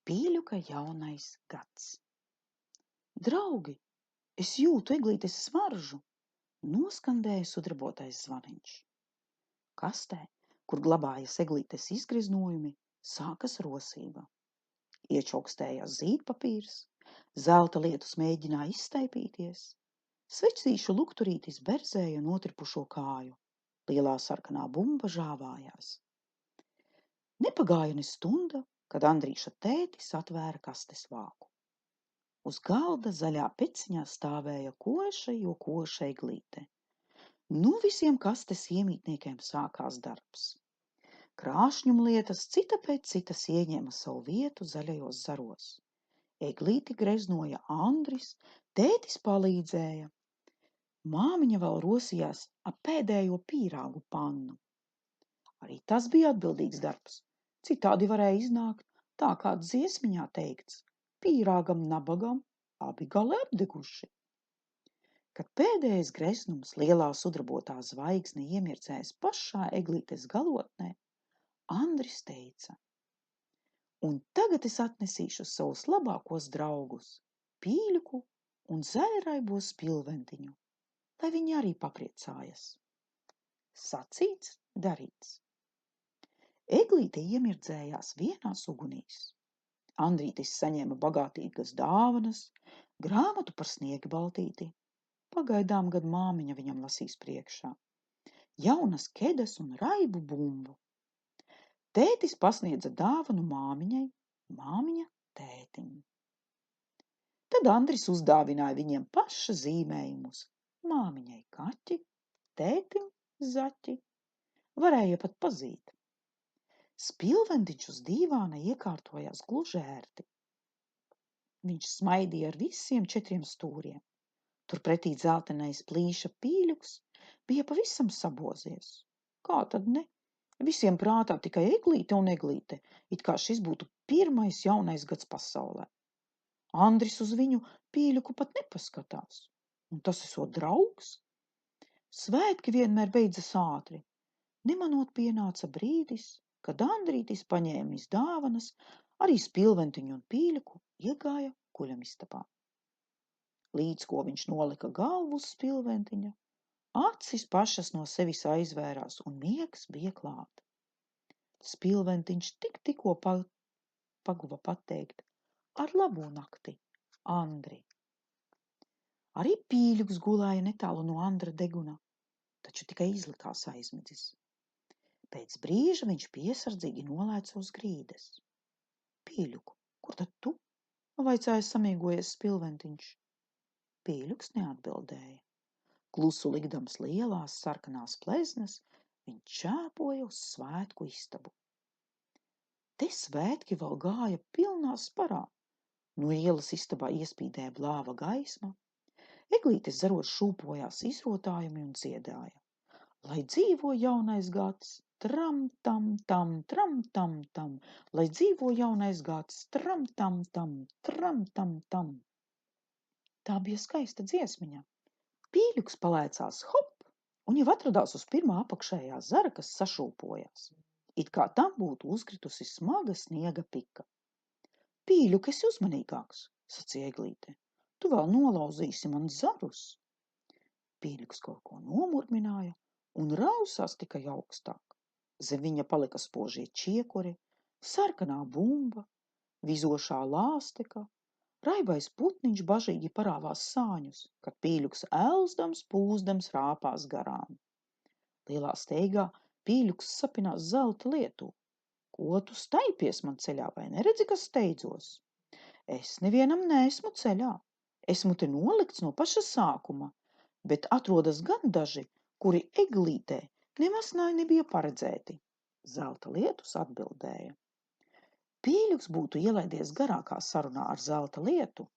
Pīļuka jaunais gads. Draugi, es jūtu eglītes smaržu, noskandēja sudrabotais zvaniņš. Kastē, kur glabājas eglītes izgreznojumi, sākas rosība. Iečaukstējās zīdpapīrs, zelta lietus mēģināja izstaipīties, svecīšu lukturītis berzēja notripušo kāju, lielā sarkanā bumba žāvājās. Nepagāja ne stunda, kad Andrīša tētis atvēra kastes vāku. Uz galda zaļā peciņā stāvēja koša, jo koša eglīte. Nu visiem kastes iemītniekiem sākās darbs. Krāšņumlietas cita pēc citas ieņēma savu vietu zaļajos zaros. Eglīti greznoja Andris, tētis palīdzēja. Māmiņa vēl rosījās ap pēdējo pīrāgu pannu. Arī tas bija atbildīgs darbs. Citādi varēja iznākt tā, kā dziesmiņā teikts: pīrāgam nabagam abi gali apdeguši. Kad pēdējais greznums, lielā sudrabotā zvaigzne, iemirdzēs pašā eglītes galotnē, Andris teica: un tagad es atnesīšu savus labākos draugus, Pīļuku un zaļraibo spilventiņu, lai viņi arī papriecājas. Sacīts, darīts. Eglīte iemirdzējās vienās ugunīs. Andrītis saņēma bagātīgas dāvanas, grāmatu par Sniega baltīti. Pagaidām gad māmiņa viņam lasīs priekšā. Jaunas kedas un raibu bumbu. Tētis pasniedza dāvanu māmiņai, māmiņa tētim. Tad Andris uzdāvināja viņiem paša zīmējumus. Māmiņai kaķi, tētim zaķi. Varēja pat pazīt. Spilventiņš uz dīvāna iekārtojās gluži ērti. Viņš smaidīja ar visiem 4 stūriem. Turpretī dzeltenais plīša Pīļuks bija pavisam sabozies. Kā tad ne? Visiem prātā tikai eglīte un eglīte, it kā šis būtu pirmais jaunais gads pasaulē. Andris uz viņu Pīļuku pat nepaskatās. Un tas esot draugs? Svētki vienmēr beidzas ātri. Nemanot pienāca brīdis, kad Andrītis paņēmis dāvanas, arī spilventiņu un Pīļuku iegāja guļamistabā. Līdz ko viņš nolika galvu uz spilventiņa, acis pašas no sevis aizvērās un miegs bija klāt. Spilventiņš tikko paguva pateikt: ar labu nakti, Andri. Arī Pīļuks gulēja netālu no Andra deguna, taču tikai izlikās aizmidzis. Pēc brīža viņš piesardzīgi nolēca uz grīdas. Pīļuku, kur tad tu? Vaicāja samiegojies spilventiņš. Pīļuks neatbildēja. Klusu likdams lielās sarkanās pleznas, viņš čēpoja uz svētku istabu. Te svētki vēl gāja pilnā sparā. No ielas istabā iespīdēja blāva gaisma. Eglītes zaros šūpojās izrotājumi un dziedāja: lai dzīvo jaunais gads, tram tam tam, lai dzīvo jaunais gads, tram tam tam. Tā bija skaista dziesmiņa. Pīļuks palēcās hop un jau atradās uz pirmā apakšējā zara, kas sašūpojās. It kā tam būtu uzkritusi smaga sniega pika. Pīļuk, esi uzmanīgāks, sacīja eglīte. Tu vēl nolauzīsi man zarus. Pīļuks kaut ko nomurmināja un rausās tikai augstāk. Zem viņa palika spožie čiekuri, sarkanā bumba, vizošā lāsteka. Raibais putniņš bažīgi parāvās sāņus, kad Pīļuks elzdams, pūzdams rāpās garām. Lielā steigā Pīļuks sapinās zelta lietu. Ko tu staipies man ceļā, vai neredzi, kas steidzos? Es nevienam neesmu ceļā. Esmu te nolikts no paša sākuma, bet atrodas gan daži, kuri eglītē nemaz nebija paredzēti. Zelta lietus atbildēja. Pīļuks būtu ielaidies garākā sarunā ar zelta lietu,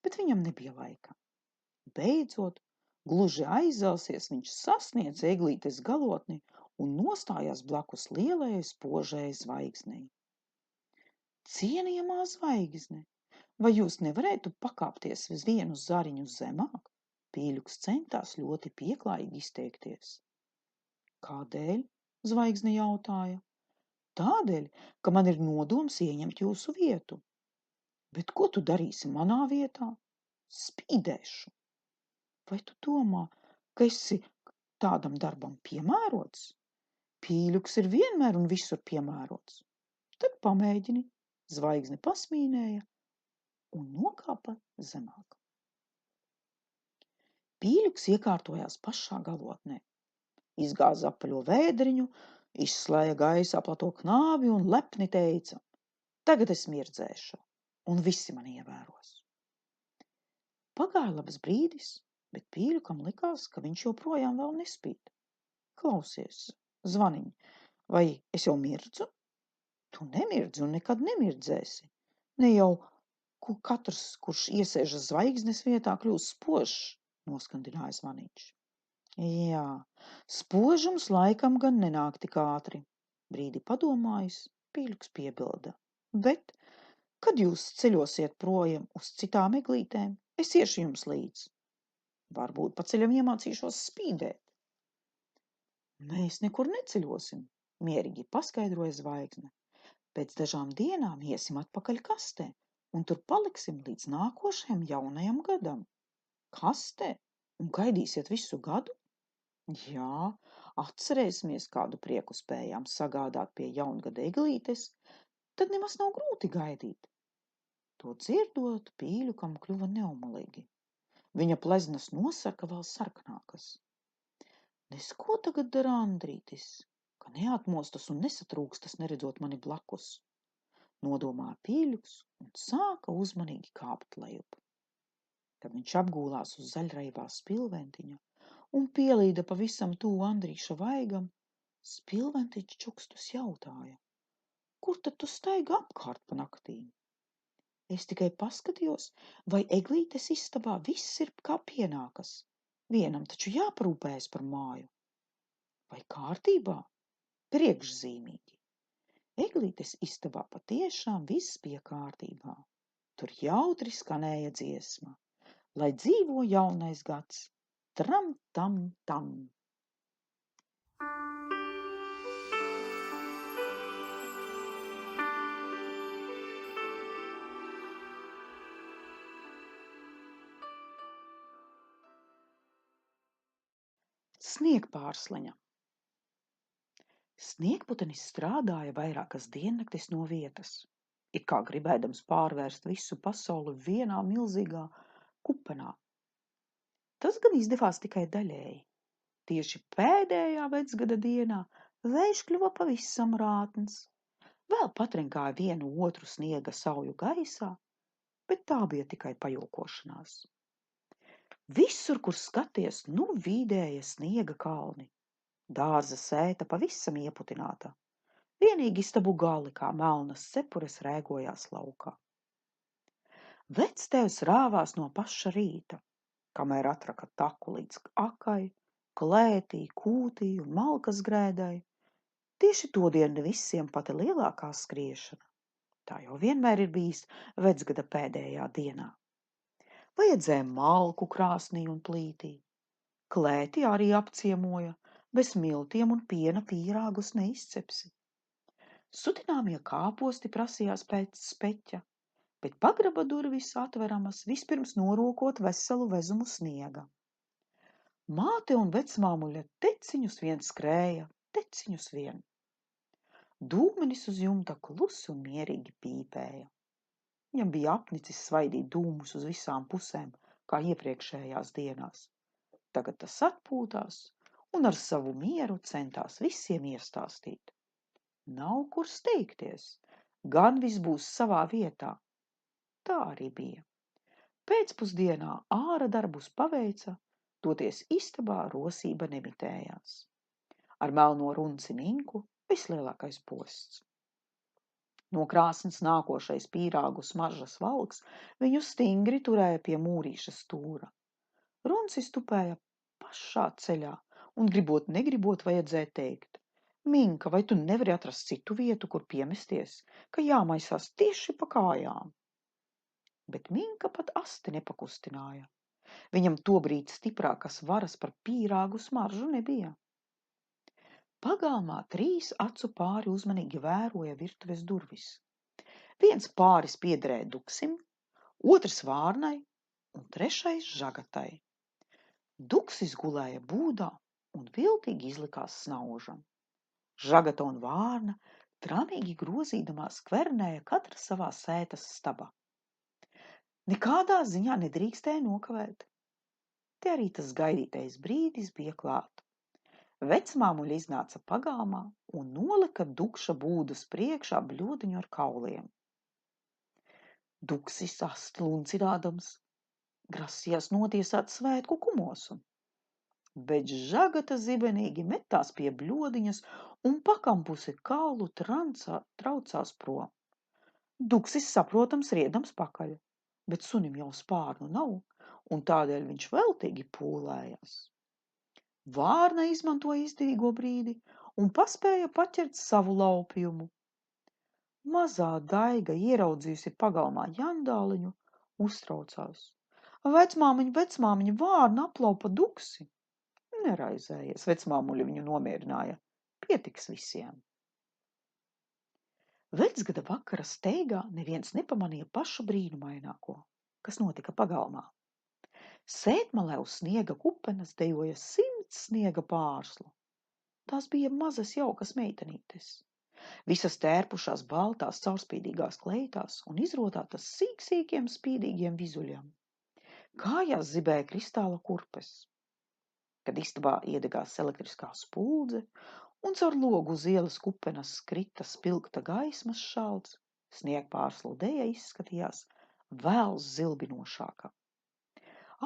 bet viņam nebija laika. Beidzot, gluži aizelsies, viņš sasniedz eglītes galotni un nostājās blakus lielajai spožajai zvaigznei. Cienījamā zvaigzne, vai jūs nevarētu pakāpties uz vienu zariņu zemāk? Pīļuks centās ļoti pieklājīgi izteikties. Kādēļ? Zvaigzne jautāja. Tādēļ, ka man ir nodoms ieņemt jūsu vietu. Bet ko tu darīsi manā vietā? Spīdēšu. Vai tu domā, ka esi tādam darbam piemērots? Pīļuks ir vienmēr un visur piemērots. Tad pamēģini. Zvaigzne pasmīnēja un nokāpa zemāk. Pīļuks iekārtojās pašā galotnē. Izgāza apaļo vēdriņu, izslēja gaisā plato knābi un lepni teica: Tagad es mirdzēšu, un visi mani ievēros. Pagāja labs brīdis, bet Pīļukam likās, ka viņš joprojām vēl nespīd. Klausies, zvaniņ, vai es jau mirdzu? Tu nemirdzi un nekad nemirdzēsi. Ne jau katrs, kurš iesēžas zvaigznes vietā, kļūst spožs, noskandināja zvaniņš. Jā, spožums laikam gan nenāk tik ātri, brīdi padomājis, Pīļuks piebilda. Bet, kad jūs ceļosiet projām uz citām eglītēm, es iešu jums līdz. Varbūt pa ceļam iemācīšos spīdēt. Mēs nekur neceļosim, mierīgi paskaidroja zvaigzne. Pēc dažām dienām iesim atpakaļ kastē un tur paliksim līdz nākošajam jaunajam gadam. Kastē? Un gaidīsiet visu gadu? Jā, atcerēsimies, kādu prieku spējām sagādāt pie jaungada eglītes, tad nemaz nav grūti gaidīt. To dzirdot, Pīļukam kļuva neumalīgi. Viņa pleznas nosarka vēl sarkanākas. Nes ko tagad dara Andrītis, ka neatmostas un nesatrūkstas neredzot mani blakus? Nodomāja Pīļuks un sāka uzmanīgi kāpt lejup. Kad viņš apgūlās uz zaļraivā spilventiņa un pielīda pavisam tuvu Andrīša vaigam, spilventiņš čukstus jautāja: Kur tad tu staigi apkārt pa naktīm? Es tikai paskatījos, vai eglītes istabā viss ir kā pienākas. Vienam taču jāparūpējas par māju. Vai kārtībā? Priekšzīmīgi. Eglītes istabā patiešām viss bija kārtībā. Tur jautri skanēja dziesma. Lai dzīvo jaunais gads, tram tam tam. Sniegpārsleņa. Sniegputenis strādāja vairākas diennaktis no vietas, it kā gribēdams pārvērst visu pasauli vienā milzīgā kupenā. Tas gan izdevās tikai daļēji. Tieši pēdējā vecgada dienā vējš kļuva pavisam rātns. Vēl patrinkāja vienu otru sniega sauju gaisā, bet tā bija tikai pajokošanās. Visur, kur skaties, nu vīdēja sniega kalni. Dārza sēta pavisam ieputināta. Vienīgi istabu gali kā melnas cepures rēgojās laukā. Vectēvs rāvās no paša rīta, kamēr atraka taku līdz akai, klētī, kūtī un malkas grēdai. Tieši to dienu visiem pati lielākā skriešana. Tā jau vienmēr ir bijis vecgada pēdējā dienā. Vajadzēja malku krāsnī un plītī. Klēti arī apciemoja, bez miltiem un piena pīrāgus neizcepsi. Sutināmie kāposti prasījās pēc speķa, bet pagraba durvis atveramas vispirms norokot veselu vezumu sniega. Māte un vecmāmuļa teciņus vien skrēja, teciņus vien. Dūmenis uz jumta klusi un mierīgi pīpēja. Viņam bija apnicis svaidīt dūmus uz visām pusēm, kā iepriekšējās dienās. Tagad tas atpūtās un ar savu mieru centās visiem iestāstīt. Nav kur steigties, gan viss būs savā vietā. Tā arī bija. Pēcpusdienā āra darbus paveica, toties istabā rosība nemitējās. Ar melno runci Ninku vislielākais posts. No krāsnes nākošais pīrāgu smaržas valks viņu stingri turēja pie mūrīša stūra. Runcis tupēja pašā ceļā, un gribot negribot vajadzēja teikt: Minka, vai tu nevari atrast citu vietu, kur piemesties, ka jāmaisās tieši pa kājām? Bet Minka pat asti nepakustināja. Viņam tobrīd stiprākas varas par pīrāgu smaržu nebija. Pagalmā 3 acu pāri uzmanīgi vēroja virtuves durvis. Viens pāris piederēja duksim, otrs vārnai un trešais žagatai. Duksis gulēja būdā un viltīgi izlikās snaužam. Žagata un vārna tramīgi grozīdamās skvernēja katra savā sētas stabā. Nekādā ziņā nedrīkstēja nokavēt. Te arī tas gaidītais brīdis bija klāt. Vecmāmuļa iznāca pagalmā un nolika dukša būdas priekšā bļodiņu ar kauliem. Duksis asti luncinādams grasījās notiesāt svētku kumosu, bet žagata zibenīgi metās pie bļodiņas un pakampusi kaulu traucās prom. Duksis, saprotams, riedams pakaļ, bet sunim jau spārnu nav, un tādēļ viņš veltīgi pūlējās. Vārna izmantoja izdevīgo brīdi un paspēja paķert savu laupījumu. Mazā Daiga, ieraudzījusi pagalmā jandāliņu, uztraucās. Vecmāmiņa, vārna aplaupa duksi. Neraizējies, vecmāmuļa viņu nomierināja. Pietiks visiem. Vecgada vakara steigā neviens nepamanīja pašu brīnumaināko, kas notika pagalmā. Sētmalē uz sniega kupenes dejoja 100 sniega pārslu. Tās bija mazas jaukas meitenītes. Visas tērpušās baltās caurspīdīgās kleitās un izrotātas sīksīkiem spīdīgiem vizuļiem. Kājās zibēja kristāla kurpes. Kad istabā iedegās elektriskā spuldze un caur logu uz ielas kupenas skrita spilgta gaismas šalds, sniegpārslu deja izskatījās vēl zilbinošāka.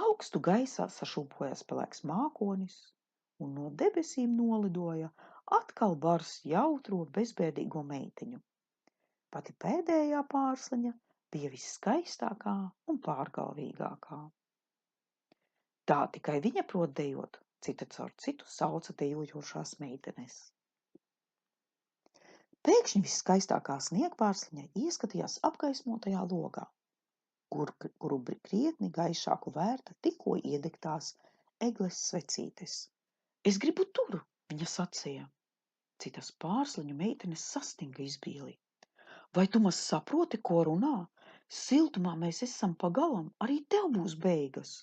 Augstu gaisā sašūpojās pelēks mākonis, un no debesīm nolidoja atkal bars jautro bezbēdīgo meitiņu. Pati pēdējā pārsliņa bija visskaistākā un pārgalvīgākā. Tā tikai viņa prot dejot, cita caur citu sauca dejojošās meitenes. Pēkšņi visskaistākā sniegpārsliņa ieskatījās apgaismotajā logā, kuru krietni gaišāku vērta tikko iedegtās egles svecītes. Es gribu tur, viņa sacīja. Citas pārsliņu meitenes sastinga izbīlī. Vai tu maz saproti, ko runā? Siltumā mēs esam pagalam, arī tev būs beigas.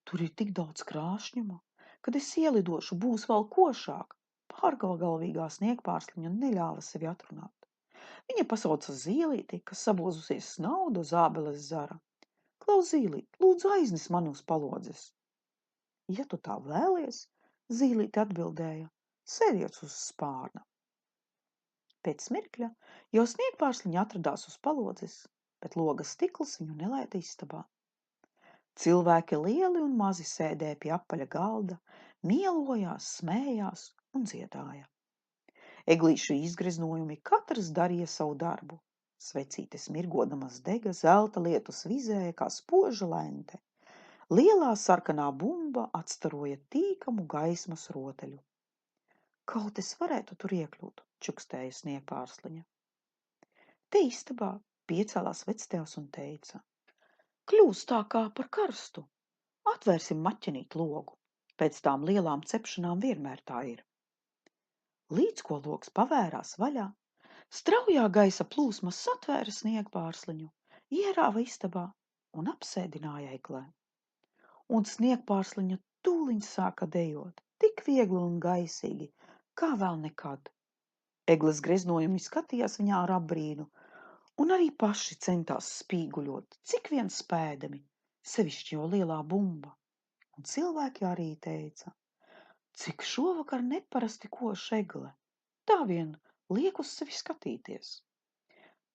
Tur ir tik daudz krāšņuma, kad es ielidošu, būs vēl košāk. Pārgalvīgā sniegpārsliņa neļāva sevi atrunāt. Viņa pasauca Zīlīti, kas sabozusies snauda uz ābeles zara. Klaus, Zīlīt, lūdzu aiznes mani uz palodzes. Ja tu tā vēlies, Zīlīte atbildēja, sēdiet uz spārna. Pēc mirkļa jau sniegpārsliņa atradās uz palodzes, bet loga stikls viņu nelaida istabā. Cilvēki lieli un mazi sēdēja pie apaļa galda, mielojās, smējās un dziedāja. Eglīšu izgreznojumi katrs darīja savu darbu. Svecītes mirgodamas dega, zelta lietus vizēja kā spoža lente. Lielā sarkanā bumba atstaroja tīkamu gaismas rotaļu. Kaut es varētu tur iekļūt, čukstēja sniegpārsliņa. Te istabā piecēlās vectēvs un teica: Kļūst tā kā par karstu. Atvērsim maķenīt logu. Pēc tām lielām cepšanām vienmēr tā ir. Līdz ko logs pavērās vaļā, straujā gaisa plūsma satvēra sniegpārsliņu, ierāva istabā un apsēdināja eglē. Un sniegpārsliņa tūliņ sāka dejot, tik viegli un gaisīgi, kā vēl nekad. Egles greznojumi skatījās viņā ar apbrīnu, un arī paši centās spīguļot, cik vien spēdami, sevišķi jau lielā bumba. Un cilvēki arī teica, cik šovakar neparasti koša egle, tā vien liek uz sevi skatīties.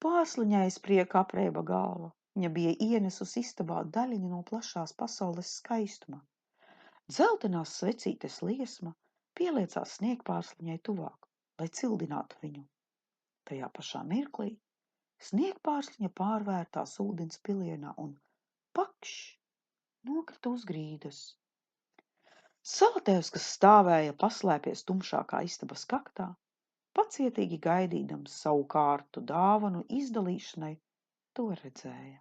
Pārsliņai prieka apreiba galva, viņa bija ienesus istabā daļiņu no plašās pasaules skaistuma. Dzeltenās svecītes liesma pieliecās sniegpārsliņai tuvāk, lai cildinātu viņu. Tajā pašā mirklī sniegpārsliņa pārvērtās ūdens pilienā un pakšs nokrita uz grīdas. Salatēvs, kas stāvēja paslēpies tumšākā istabas kaktā, pacietīgi gaidīdams savu kārtu dāvanu izdalīšanai, to redzēja.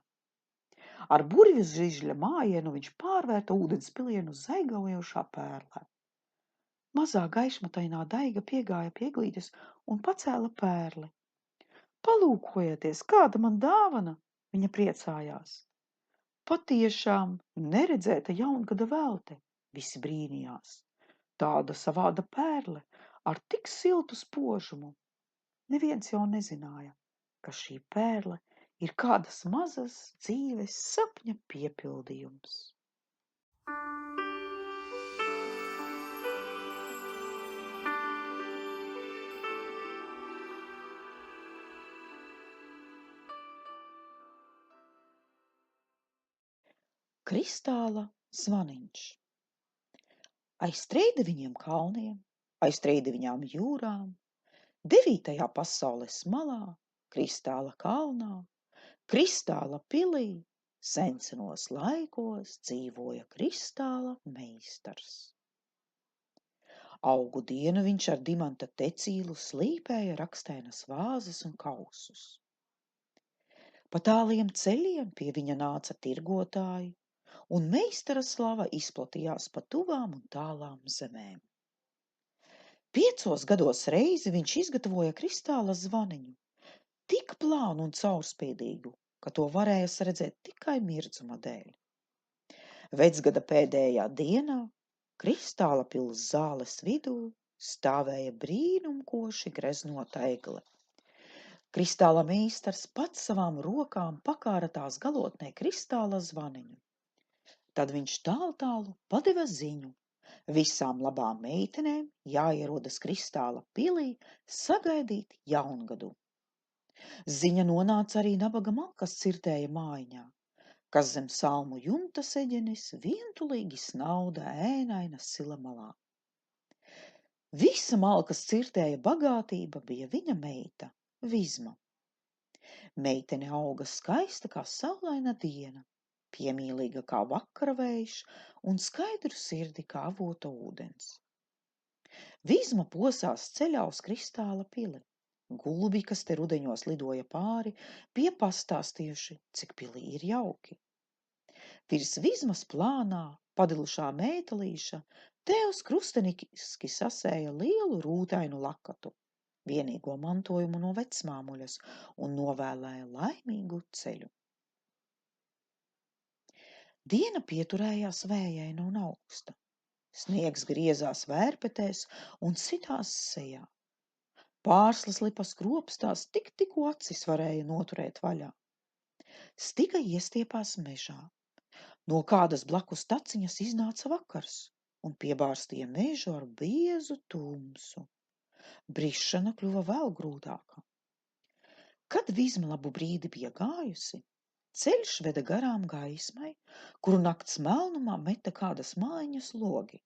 Ar burvju žižļa mājienu viņš pārvērta ūdens pilienu zaigaujošā pērlē. Mazā gaišmatainā Daiga piegāja pie eglītes un pacēla pērli. Palūkojieties, kāda man dāvana, viņa priecājās. Patiešām neredzēta jaungada velte, visi brīnījās. Tāda savāda pērle ar tik siltu spožumu. Neviens jau nezināja, ka šī pērle ir kādas mazas dzīves sapņa piepildījums. Kristāla zvaniņš. Aiz trejdeviņiem kalniem, aiz trejdeviņām jūrām, 9. pasaules malā, Kristāla kalnā, Kristāla pilī, sensenos laikos dzīvoja Kristāla meistars. Augu dienu viņš ar dimanta tecīlu slīpēja rakstainas vāzes un kausus. Pa tāliem ceļiem pie viņa nāca tirgotāji, un meistara slava izplatījās pa tuvām un tālām zemēm. 5 gados reizi viņš izgatavoja kristāla zvaniņu, tik plānu un caurspīdīgu, ka to varēja redzēt tikai mirdzuma dēļ. Vecgada pēdējā dienā Kristāla pils zāles vidū stāvēja brīnumkoši greznota egle. Kristāla meistars pats savām rokām pakāra tās galotnē kristāla zvaniņu. Tad viņš tālu padeva ziņu. Visām labām meitenēm jāierodas Kristāla pilī sagaidīt jaungadu. Ziņa nonāca arī nabaga malkas cirtēja mājiņā, kas zem salmu jumta seģenis vientulīgi snauda ēnaina sila malā. Visa malkas cirtēja bagātība bija viņa meita, Vizma. Meitene auga skaista kā saulaina diena, piemīlīga kā vakara vējš un skaidru sirdi kā avota ūdens. Vizma posās ceļā uz Kristāla pili. Gulbi, kas te rudeņos lidoja pāri, bija pastāstījuši, cik pilī ir jauki. Virs Vizmas plānā padilušā mētelīša Tēvs krusteniski sasēja lielu rūtainu lakatu, vienīgo mantojumu no vecmāmuļas, un novēlēja laimīgu ceļu. Diena pieturējās vējaina un augsta. Sniegs griezās vērpetēs un sitās sejā. Pārslas lipa skropstās, tikko acis varēja noturēt vaļā. Stiga iestiepās mežā. No kādas blakus taciņas iznāca vakars un piebārstīja mežu ar biezu tumsu. Brišana kļuva vēl grūtāka. Kad Vizma labu brīdi bija gājusi, ceļš veda garām gaismai, kuru nakts melnumā meta kādas mājiņas logi.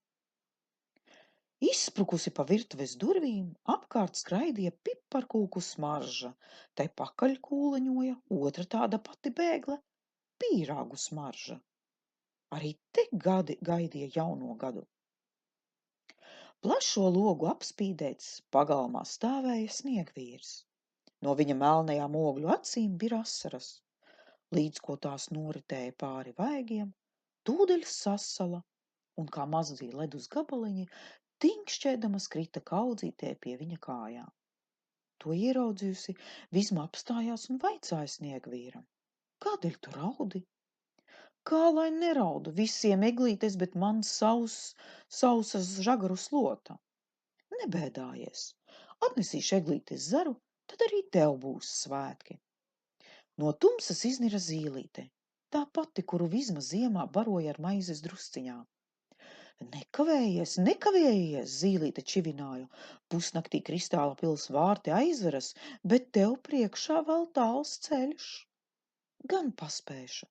Izsprukusi pa virtuves durvīm, apkārt skraidīja piparkūku smarža, tai pakaļ kūleņoja otra tāda pati bēgle – pīrāgu smarža. Arī te gaidīja jauno gadu. Plašo logu apspīdēts pagalmā stāvēja sniegvīrs. No viņa melnajām ogļu acīm bija asaras. Līdz ko tās noritēja pāri vaigiem, tūdeļ sasala un kā mazie ledus gabaliņi tinkšķēdamas krita kaudzītē pie viņa kājām. To ieraudzījusi, Vizma apstājās un vaicāja sniegvīram: "Kādēļ tu raudi?" "Kā lai neraudu, visiem eglītes, bet man sausas žagaru slota." "Nebēdājies, atnesīšu eglītes zaru, tad arī tev būs svētki." No tumsas iznira zīlīte, tā pati, kuru Vizma ziemā baroja ar maizes drusciņām. Nekavējies, zīlīte čivināja, pusnaktī Kristāla pils vārti aizveras, bet tev priekšā vēl tāls ceļš. Gan paspēšu.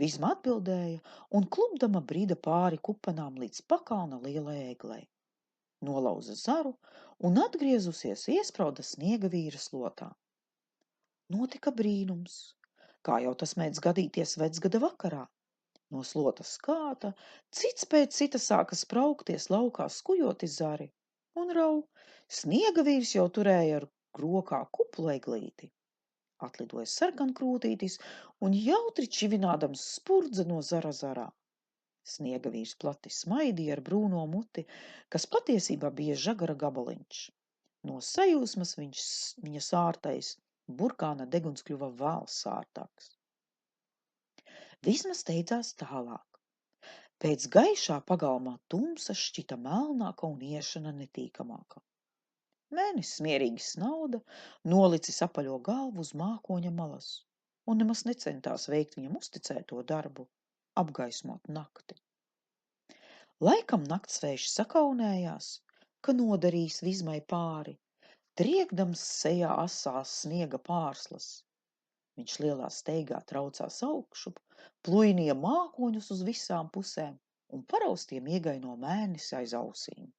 Vizma atbildēja un klupdama brīda pāri kupenām līdz pakalna lielai eglei. Nolauza zaru un atgriezusies iesprauda sniega vīra slotā. Notika brīnums, kā jau tas mēdz gadīties vecgada vakarā. No slotas skāta cits pēc cita sāka spraukties laukā skujoti zari, un rau, sniega vīrs jau turēja ar rokā kuplu eglīti. Atlidoja sarkankrūtītis un jautri čivinādams spurdza no zara zarā. Sniega vīrs plati smaidīja ar brūno muti, kas patiesībā bija žagara gabaliņš. No sajūsmas viņa sārtais Burkāna deguns kļuva vēl sārtāks. Vizma steidzās tālāk. Pēc gaišā pagalmā tumsa šķita melnāka un iešana netīkamāka. Mēnesis mierīgi snauda, nolicis apaļo galvu uz mākoņa malas un nemaz necentās veikt viņam uzticēto darbu – apgaismot nakti. Laikam naktsvējš sakaunējās, ka nodarīs Vizmai pāri, triekdams sejā asās sniega pārslas. Viņš lielā steigā traucās augšup, plujinīja mākoņus uz visām pusēm un paraustiem iegaino mēnesi aiz ausīm.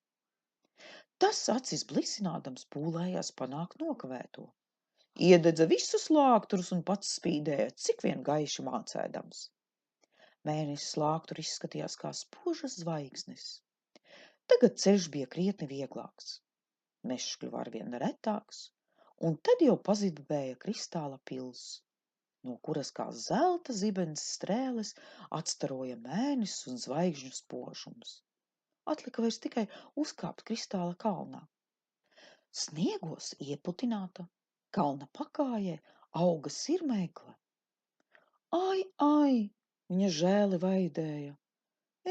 Tas acis blisinādams pūlējās panākt nokavēto. Iededza visus lākturus un pats spīdēja, cik vien gaiši mācēdams. Mēnesis lākturi izskatījās kā spožas zvaigznes. Tagad ceļš bija krietni vieglāks. Mežs kļuva arvien retāks, un tad jau pazibēja kristāla pils, no kuras kā zelta zibens strēles atstaroja mēnesis un zvaigžņu spožums. Atlika vairs tikai uzkāpt kristāla kalnā. Sniegos ieputināta, kalna pakājē auga sirmēkle. Ai, ai! Viņa žēli vaidēja.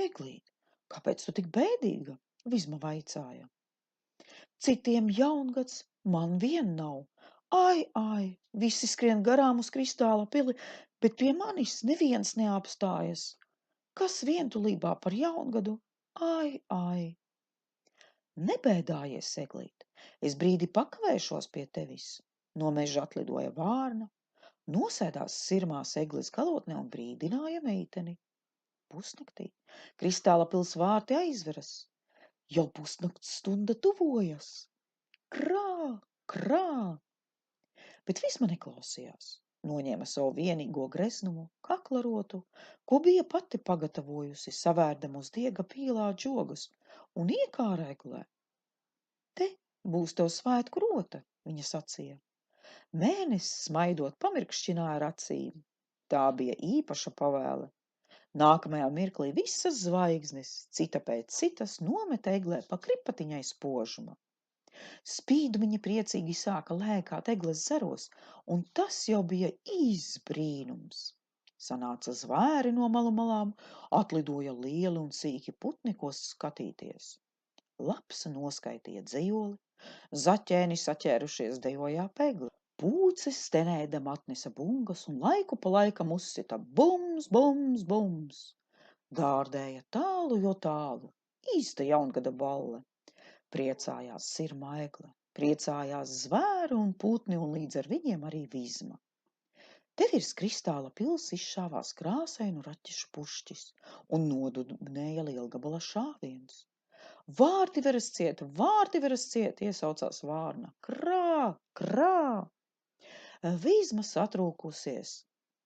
Eglīt, kāpēc tu tik bēdīga? Vizma vaicāja. Citiem jaungads, man vien nav. Ai, ai, visi skrien garām uz kristāla pili, bet pie manis neviens neapstājas. Kas vientulībā par jaungadu? Ai, ai. Nebēdājies, Eglīt, es brīdi pakavēšos pie tevis. No meža atlidoja vārna, nosēdās sirmās egles galotnē un brīdināja meiteni. Pusnaktī kristāla pils vārti aizveras. Jau pusnakts stunda tuvojas. Krā, krā! Bet Vizma neklausījās. Noņēma savu vienīgo greznumu, kaklarotu, ko bija pati pagatavojusi, savērdam uz diega pīlā džogus un iekāra eglē. Te būs tev svētku rota, viņa sacīja. Mēnesis smaidot pamirkšķināja ar acīm. Tā bija īpaša pavēle. Nākamajā mirklī visas zvaigznes, cita pēc citas, nometa eglē pa kripatiņai spožuma. Spīdumiņi priecīgi sāka lēkāt egles zaros, un tas jau bija izbrīnums. Sanāca zvēri no malu malām, atlidoja lieli un sīki putni, ko skatīties. Lapsa noskaitīja dzejoli, zaķēni saķērušies dejojā pegli. Pūces stenēdam atnesa bungas un laiku pa laikam uzsita bums, bums, bums. Dārdēja tālu, jo tālu, īsta jaungada balle. Priecājās sirmā egle, priecājās zvēri un putni un līdz ar viņiem arī Vizma. Te virs kristāla pils izšāvās krāsainu raķešu pušķis un nodubnēja lielgabala šāviens. Vārti veras ciet, iesaucās vārna. Krā, krā! Vizma satrūkusies,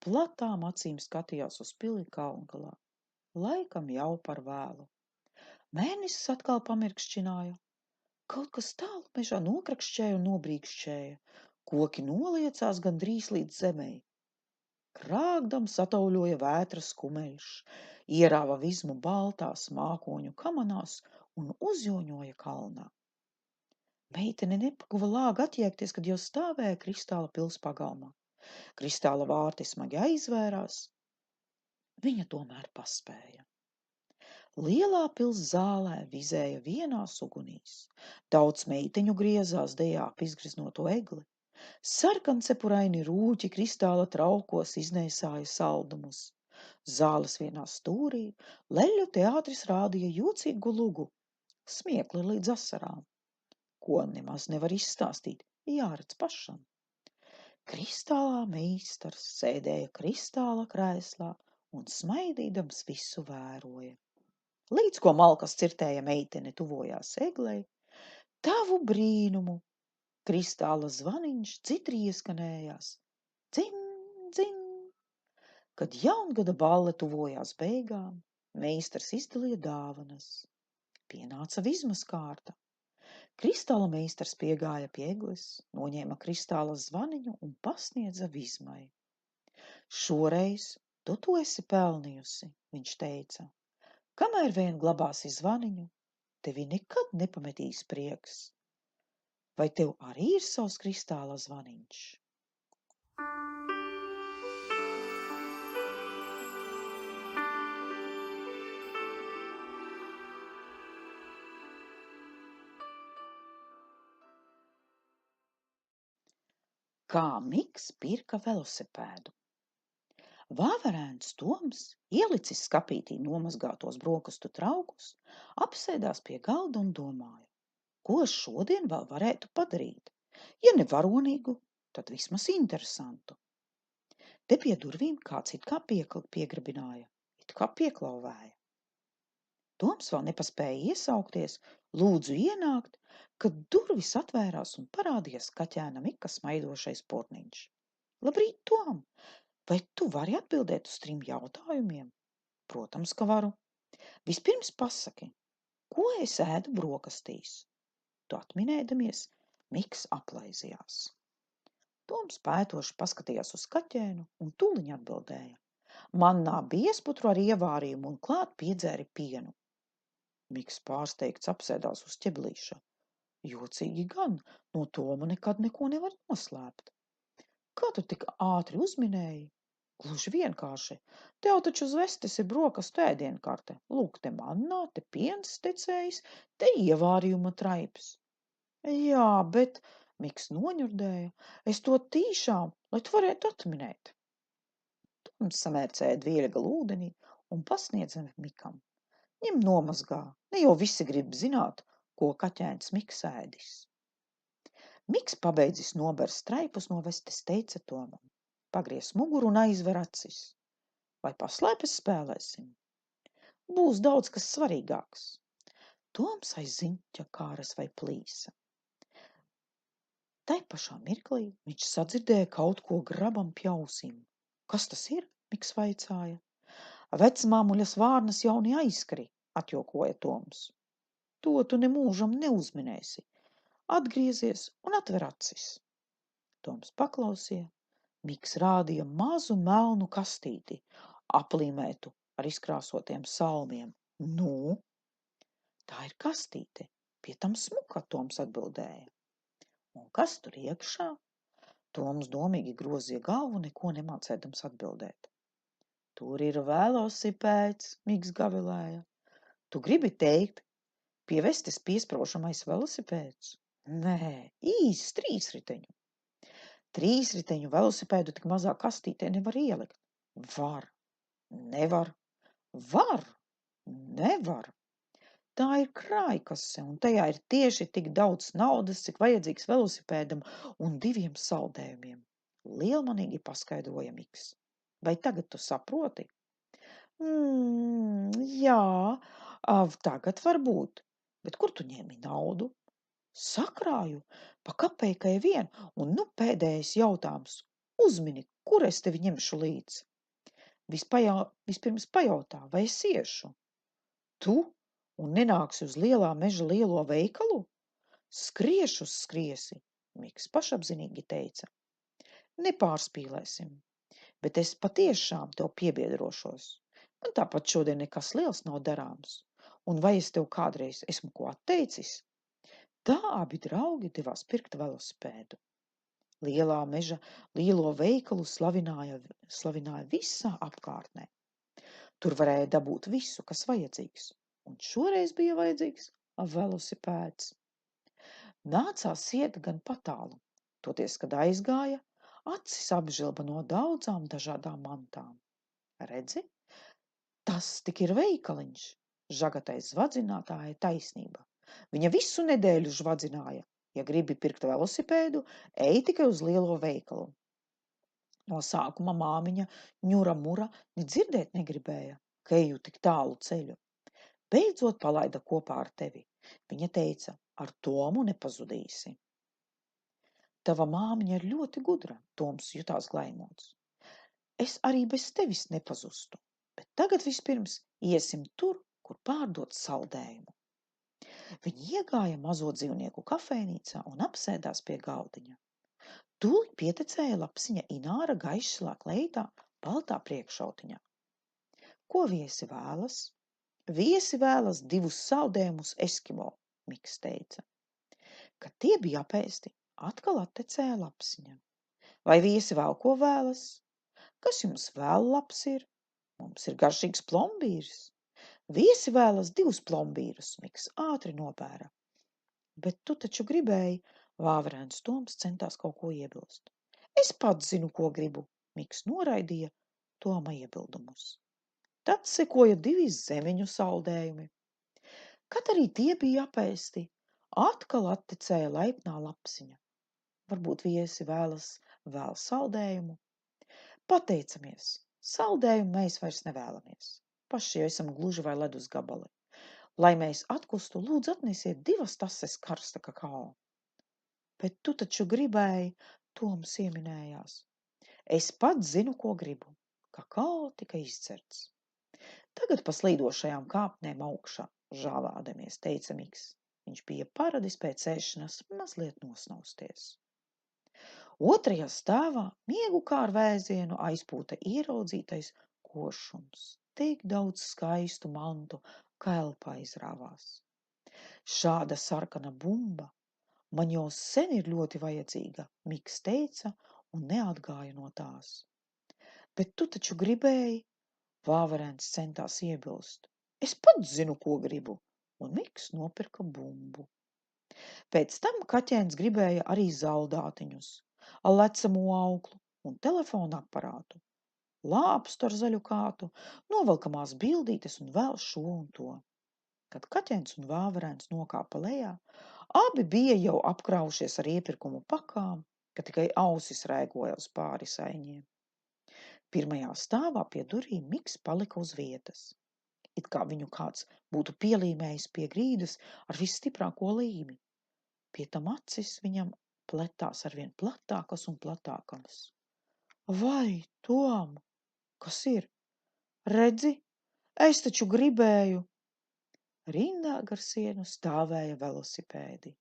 platām acīm skatījās uz pili kalngalā. Laikam jau par vēlu. Mēnesis atkal pamirkšķināja. Kaut kas tālu mežā nokrakšķēja un nobrīkšķēja. Koki noliecās gandrīz līdz zemei. Krāgdam satauļoja vētras kumeļš, ierāva Vizmu baltās mākoņu kamanās un uzjoņoja kalnā. Meitene nepaguva lāga atjēgties, kad jau stāvēja kristāla pils pagalmā. Kristāla vārti smagi aizvērās. Viņa tomēr paspēja. Lielā pils zālē vizēja vienās ugunīs. Daudz meiteņu griezās dejā ap izgriznoto egli. Sarkancepuraini rūķi kristāla traukos iznēsāja saldumus. Zāles vienā stūrī leļu teātris rādīja jocīgu lugu, smiekli līdz asarām. Ko nemaz nevar izstāstīt, jāredz pašam. Kristālā meistars sēdēja kristāla krēslā un smaidīdams visu vēroja. Līdz ko malkas cirtēja meitene tuvojās eglei, tavu brīnumu! Kristāla zvaniņš dzitri ieskanējās. Dzin, dzin! Kad jaungada balle tuvojās beigām, meistars izdalīja dāvanas. Pienāca Vizmas kārta. Kristāla meistars piegāja pie egles, noņēma kristāla zvaniņu un pasniedza Vizmai. Šoreiz tu to esi pelnījusi, viņš teica. Kamēr vien glabāsi zvaniņu, tevi nekad nepametīs prieks. Vai tev arī ir savs kristāla zvaniņš? Kā Miks pirka velosipēdu. Vāverēns Toms, ielicis skapītī nomazgātos brokastu traukus, apsēdās pie galda un domāja, ko šodien vēl varētu padarīt. Ja ne varonīgu, tad vismaz interesantu. Te pie durvīm kāds it kā piegrabināja, it kā pieklauvēja. Toms vēl nepaspēja iesaukties, lūdzu ienākt, kad durvis atvērās un parādījās kaķēna Mika smaidošais porniņš. Labrīt, Tom! Vai tu vari atbildēt uz 3 jautājumiem? Protams, ka varu. Vispirms pasaki, ko es ēdu brokastīs? Tu atminēdamies, Miks aplaizījās. Toms pētoši paskatījās uz kaķēnu un tūliņ atbildēja. Mannā biezputru ar ievārījumu un klāt piedzēri pienu. Miks pārsteigts apsēdās uz ķeblīša. Jocīgi gan, no Toma nekad neko nevar noslēpt. Kā tu tik ātri uzminēji? Gluži vienkārši. Tev taču uz vestes ir brokastu ēdienkarte. Lūk, te mannā, te piens tecējis, te ievārījuma traips. Jā, bet, Miks noņurdēja, es to tīšām, lai tu varētu atminēt. Toms samērcēja dvieļgalu ūdenī un pasniedza Mikam. Ņem nomazgā, ne jau visi grib zināt, ko kaķēns Miks ēdis. Miks pabeidzis nobers straipus no vestes, teica Tomam. Pagriez muguru un aizver acis. Vai paslēpes spēlēsim? Būs daudz kas svarīgāks. Toms aiz ziņķa kāras vai plīsa. Tai pašā mirklī viņš sadzirdēja kaut ko grabam pjausim. Kas tas ir? Miks vaicāja. Vecmāmuļas vārnas jaunie aizskari, atjokoja Toms. To tu nemūžam neuzminēsi. Atgriezies un atver acis. Toms paklausīja. Miks rādīja mazu melnu kastīti, aplīmētu ar izkrāsotiem salmiem. Nu? Tā ir kastīte, pie tam smuka, Toms atbildēja. Un kas tur iekšā? Toms domīgi grozīja galvu, neko nemācēdams atbildēt. Tur ir velosipēds, Miks gavilēja. Tu gribi teikt, pie vestes piespraužamais velosipēds? Nē, īsts 3-riteņu. 3-riteņu velosipēdu tik mazā kastītē nevar ielikt. Var, nevar, var, nevar. Tā ir krājkase, un tajā ir tieši tik daudz naudas, cik vajadzīgs velosipēdam un 2 saldējumiem. Lielmanīgi paskaidroja Miks. Vai tagad tu saproti? Jā, tagad varbūt. Bet kur tu ņēmi naudu? Sakrāju, pa kapeikai vien, un nu pēdējais jautājums. Uzmini, kur es tevi ņemšu līdz? Vispirms pajautā, vai es iešu? Tu? Un nenāksi uz lielā meža lielo veikalu? Skriešu skriesi, Miks pašapzinīgi teica. Nepārspīlēsim, bet es patiešām tev piebiedrošos. Man tāpat šodien nekas liels nav darāms. Un vai es tev kādreiz esmu ko atteicis? Tā abi draugi devās pirkt velosipēdu. Lielā meža lielo veikalu slavināja visā apkārtnē. Tur varēja dabūt visu, kas vajadzīgs. Un šoreiz bija vajadzīgs velosipēds. Nācās iet gan patālu. Toties, kad aizgāja, acis apžilba no daudzām dažādām mantām. Redzi? Tas tik ir veikaliņš. Žagatais zvadzinātāja taisnība. Viņa visu nedēļu žvadzināja. Ja gribi pirkt velosipēdu, ej tikai uz lielo veikalu. No sākuma māmiņa ņura mura ne dzirdēt negribēja, ka eju tik tālu ceļu. Beidzot palaida kopā ar tevi. Viņa teica, ar Tomu nepazudīsi. Tava māmiņa ir ļoti gudra, Toms jutās glaimots. Es arī bez tevis nepazustu, bet tagad vispirms iesim tur, kur pārdot saldējumu. Viņi iegāja mazo dzīvnieku kafejnīcā un apsēdās pie galdiņa. Tūlīt pietecēja lapsiņa Ināra gaišslā kleitā, baltā priekšautiņā. Ko viesi vēlas? Viesi vēlas 2 saldējumus Eskimo, Miks teica. Kad tie bija apēsti, atkal attecēja lapsiņa. Vai viesi vēl ko vēlas? Kas jums vēl labs ir? Mums ir garšīgs plombīrs. Viesi vēlas 2 plombīrus, Miks ātri nopēra. Bet tu taču gribēji, Vāverēns Toms centās kaut ko iebilst. Es pats zinu, ko gribu, Miks noraidīja Toma iebildumus. Tad sekoja 2 zemeņu saldējumi. Kad arī tie bija apēsti, atkal attecēja laipnā lapsiņa. Varbūt viesi vēlas vēl saldējumu? Pateicamies, saldējumu mēs vairs nevēlamies. Paši jau esam gluži vai ledus gabali. Lai mēs atkustu, lūdzu atnesiet 2 tases karsta kakao. Bet tu taču gribēji, Toms ieminējās. Es pats zinu, ko gribu. Kakao tika izdzerts. Tagad pa slīdošajām kāpnēm augšā, žāvādamies, teica Miks. Viņš bija paradis pēc ēšanas mazliet nosnausties. Otrajā stāvā miegu kā ar vēzienu aizpūta ieraudzītais košums. Tik daudz skaistu mantu, ka elpa aizrāvās. Šāda sarkana bumba man jau sen ir ļoti vajadzīga, Miks teica un neatgāja no tās. Bet tu taču gribēji, Vāverēns centās iebilst. Es pats zinu, ko gribu, un Miks nopirka bumbu. Pēc tam kaķēns gribēja arī zaldātiņus, lecamo auklu un telefona aparātu, lāpstu ar zaļu kātu, novelkamās bildītes un vēl šo un to. Kad kaķēns un Vāverēns nokāpa lejā, abi bija jau apkraušies ar iepirkumu pakām, ka tikai ausis rēgoja uz pāri saiņiem. Pirmajā stāvā pie durvīm Miks palika uz vietas. It kā viņu kāds būtu pielīmējis pie grīdas ar visstiprāko līmi. Pie tam acis viņam pletās arvien platākas un platākas. Vai, Tom, kas ir? Redzi, es taču gribēju. Rindā gar sienu stāvēja velosipēdi.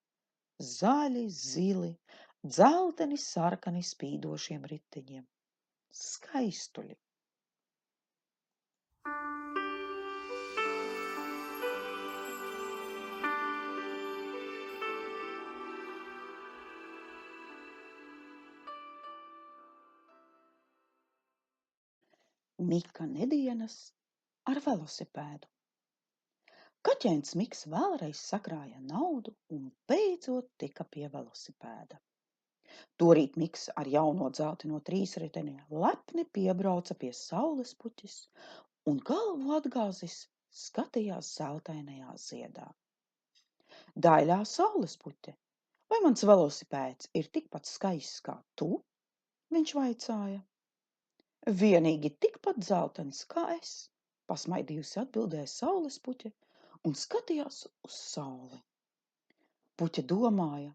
Zaļi, zili, dzelteni, sarkani spīdošiem riteņiem. Skaistuļi. Mika nedienas ar velosipēdu. Kaķēns Miks vēlreiz sakrāja naudu un beidzot tika pie velosipēda. Torīt Miks ar jauno dzelteno trīsriteni lepni piebrauca pie saules puķis un galvu atgāzis skatījās zeltainajā ziedā. Daļā saules puķe, vai mans velosipēds ir tikpat skaists kā tu? Viņš vaicāja. Vienīgi tikpat zeltains kā es, pasmaidījusi atbildēja saules puķe un skatījās uz sauli. Puķe domāja,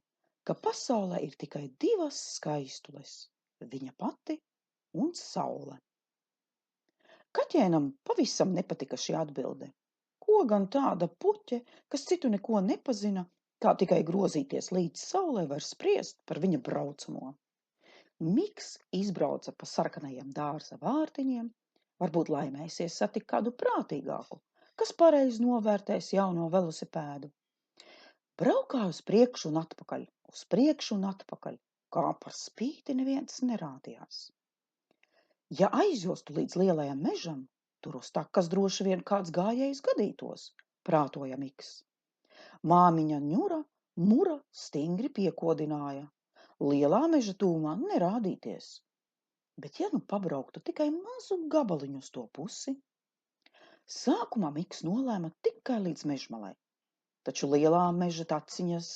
ka pasaulē ir tikai 2 skaistules – viņa pati un saule. Kaķēnam pavisam nepatika šī atbilde. Ko gan tāda puķe, kas citu neko nepazina, kā tikai grozīties līdz saulē, var spriest par viņa braucamo? Miks izbrauca pa sarkanajiem dārza vārtiņiem, varbūt laimēsies satikt kādu prātīgāku, kas pareizi novērtēs jauno velosipēdu. Braukāja uz priekšu un atpakaļ, kā par spīti neviens nerādījās. Ja aizjostu līdz lielajam mežam, tur uz takas droši vien kāds gājējs gadītos, prātoja Miks. Māmiņa Ņura Mura stingri piekodināja. Lielā meža tūmā nerādīties, bet ja nu pabrauktu tikai mazu gabaliņu uz to pusi? Sākumā Miks nolēma tikai līdz mežmalai, taču lielā meža taciņas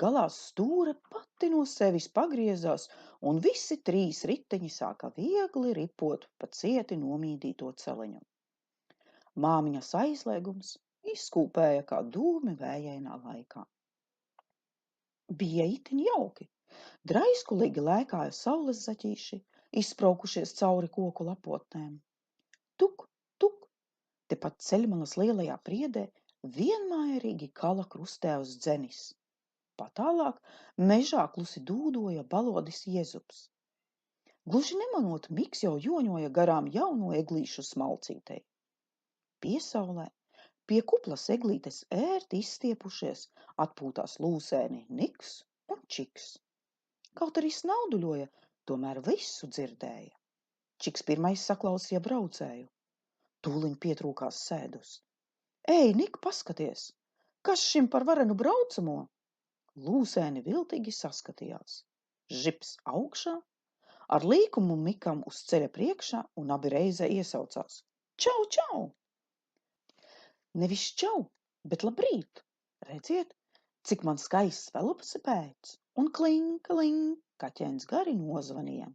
galā stūre pati no sevis pagriezās un visi 3 riteņi sāka viegli ripot pa cieti nomīdīto celeņu. Māmiņas aizliegums izskūpēja kā dūmi vējainā laikā. Bija itin jauki. Draiskulīgi lēkāja saules zaķīši, izspraukušies cauri koku lapotnēm. Tuk, tuk, tepat ceļmalas lielajā priedē vienmērīgi kala krustēvs dzenis. Patālāk mežā klusi dūdoja balodis Jezups. Gluži nemanot, Miks jau joņoja garām jauno eglīšu smalcītei. Piesaulē, pie kuplas eglītes ērti izstiepušies, atpūtās lūsēni Niks un Čiks. Kaut arī snauduļoja, tomēr visu dzirdēja. Čiks pirmais saklausīja braucēju. Tūliņ pietrūkās sēdus. Ej, Nik, paskaties! Kas šim par varenu braucamo? Lūsēni viltīgi saskatījās. Žips augšā, Ar līkumu Mikam uz ceļa priekšā un abi reizē iesaucās. Čau, čau! Nevis čau, bet labrīt! Redziet, cik man skaists velosipēds! Un kling, kling, kaķēns gari nozvanīja.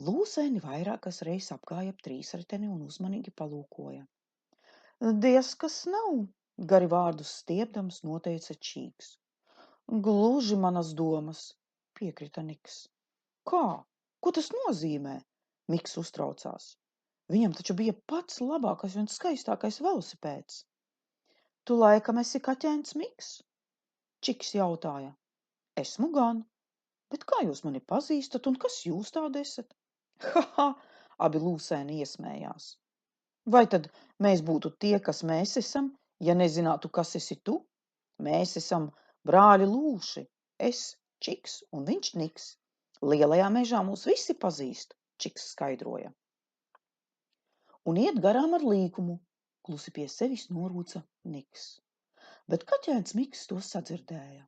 Lūsēni vairākas reizes apgāja ap trīsriteni un uzmanīgi palūkoja. Diez kas nav, gari vārdus stiepdams noteica Čīks. Gluži manas domas, piekrita Niks. Kā? Ko tas nozīmē? Miks uztraucās. Viņam taču bija pats labākais un skaistākais velosipēds. Tu laikam esi kaķēns Miks? Čiks jautāja. Esmu gan, bet kā jūs mani pazīstat un kas jūs tādi esat? Ha, abi lūsēni iesmējās. Vai tad mēs būtu tie, kas mēs esam, ja nezinātu, kas esi tu? Mēs esam brāļi Lūši, es Čiks un viņš Niks. Lielajā mežā mūs visi pazīst, Čiks skaidroja. Un iet garām ar līkumu, klusi pie sevis norūca Niks. Bet kaķēns Miks to sadzirdēja.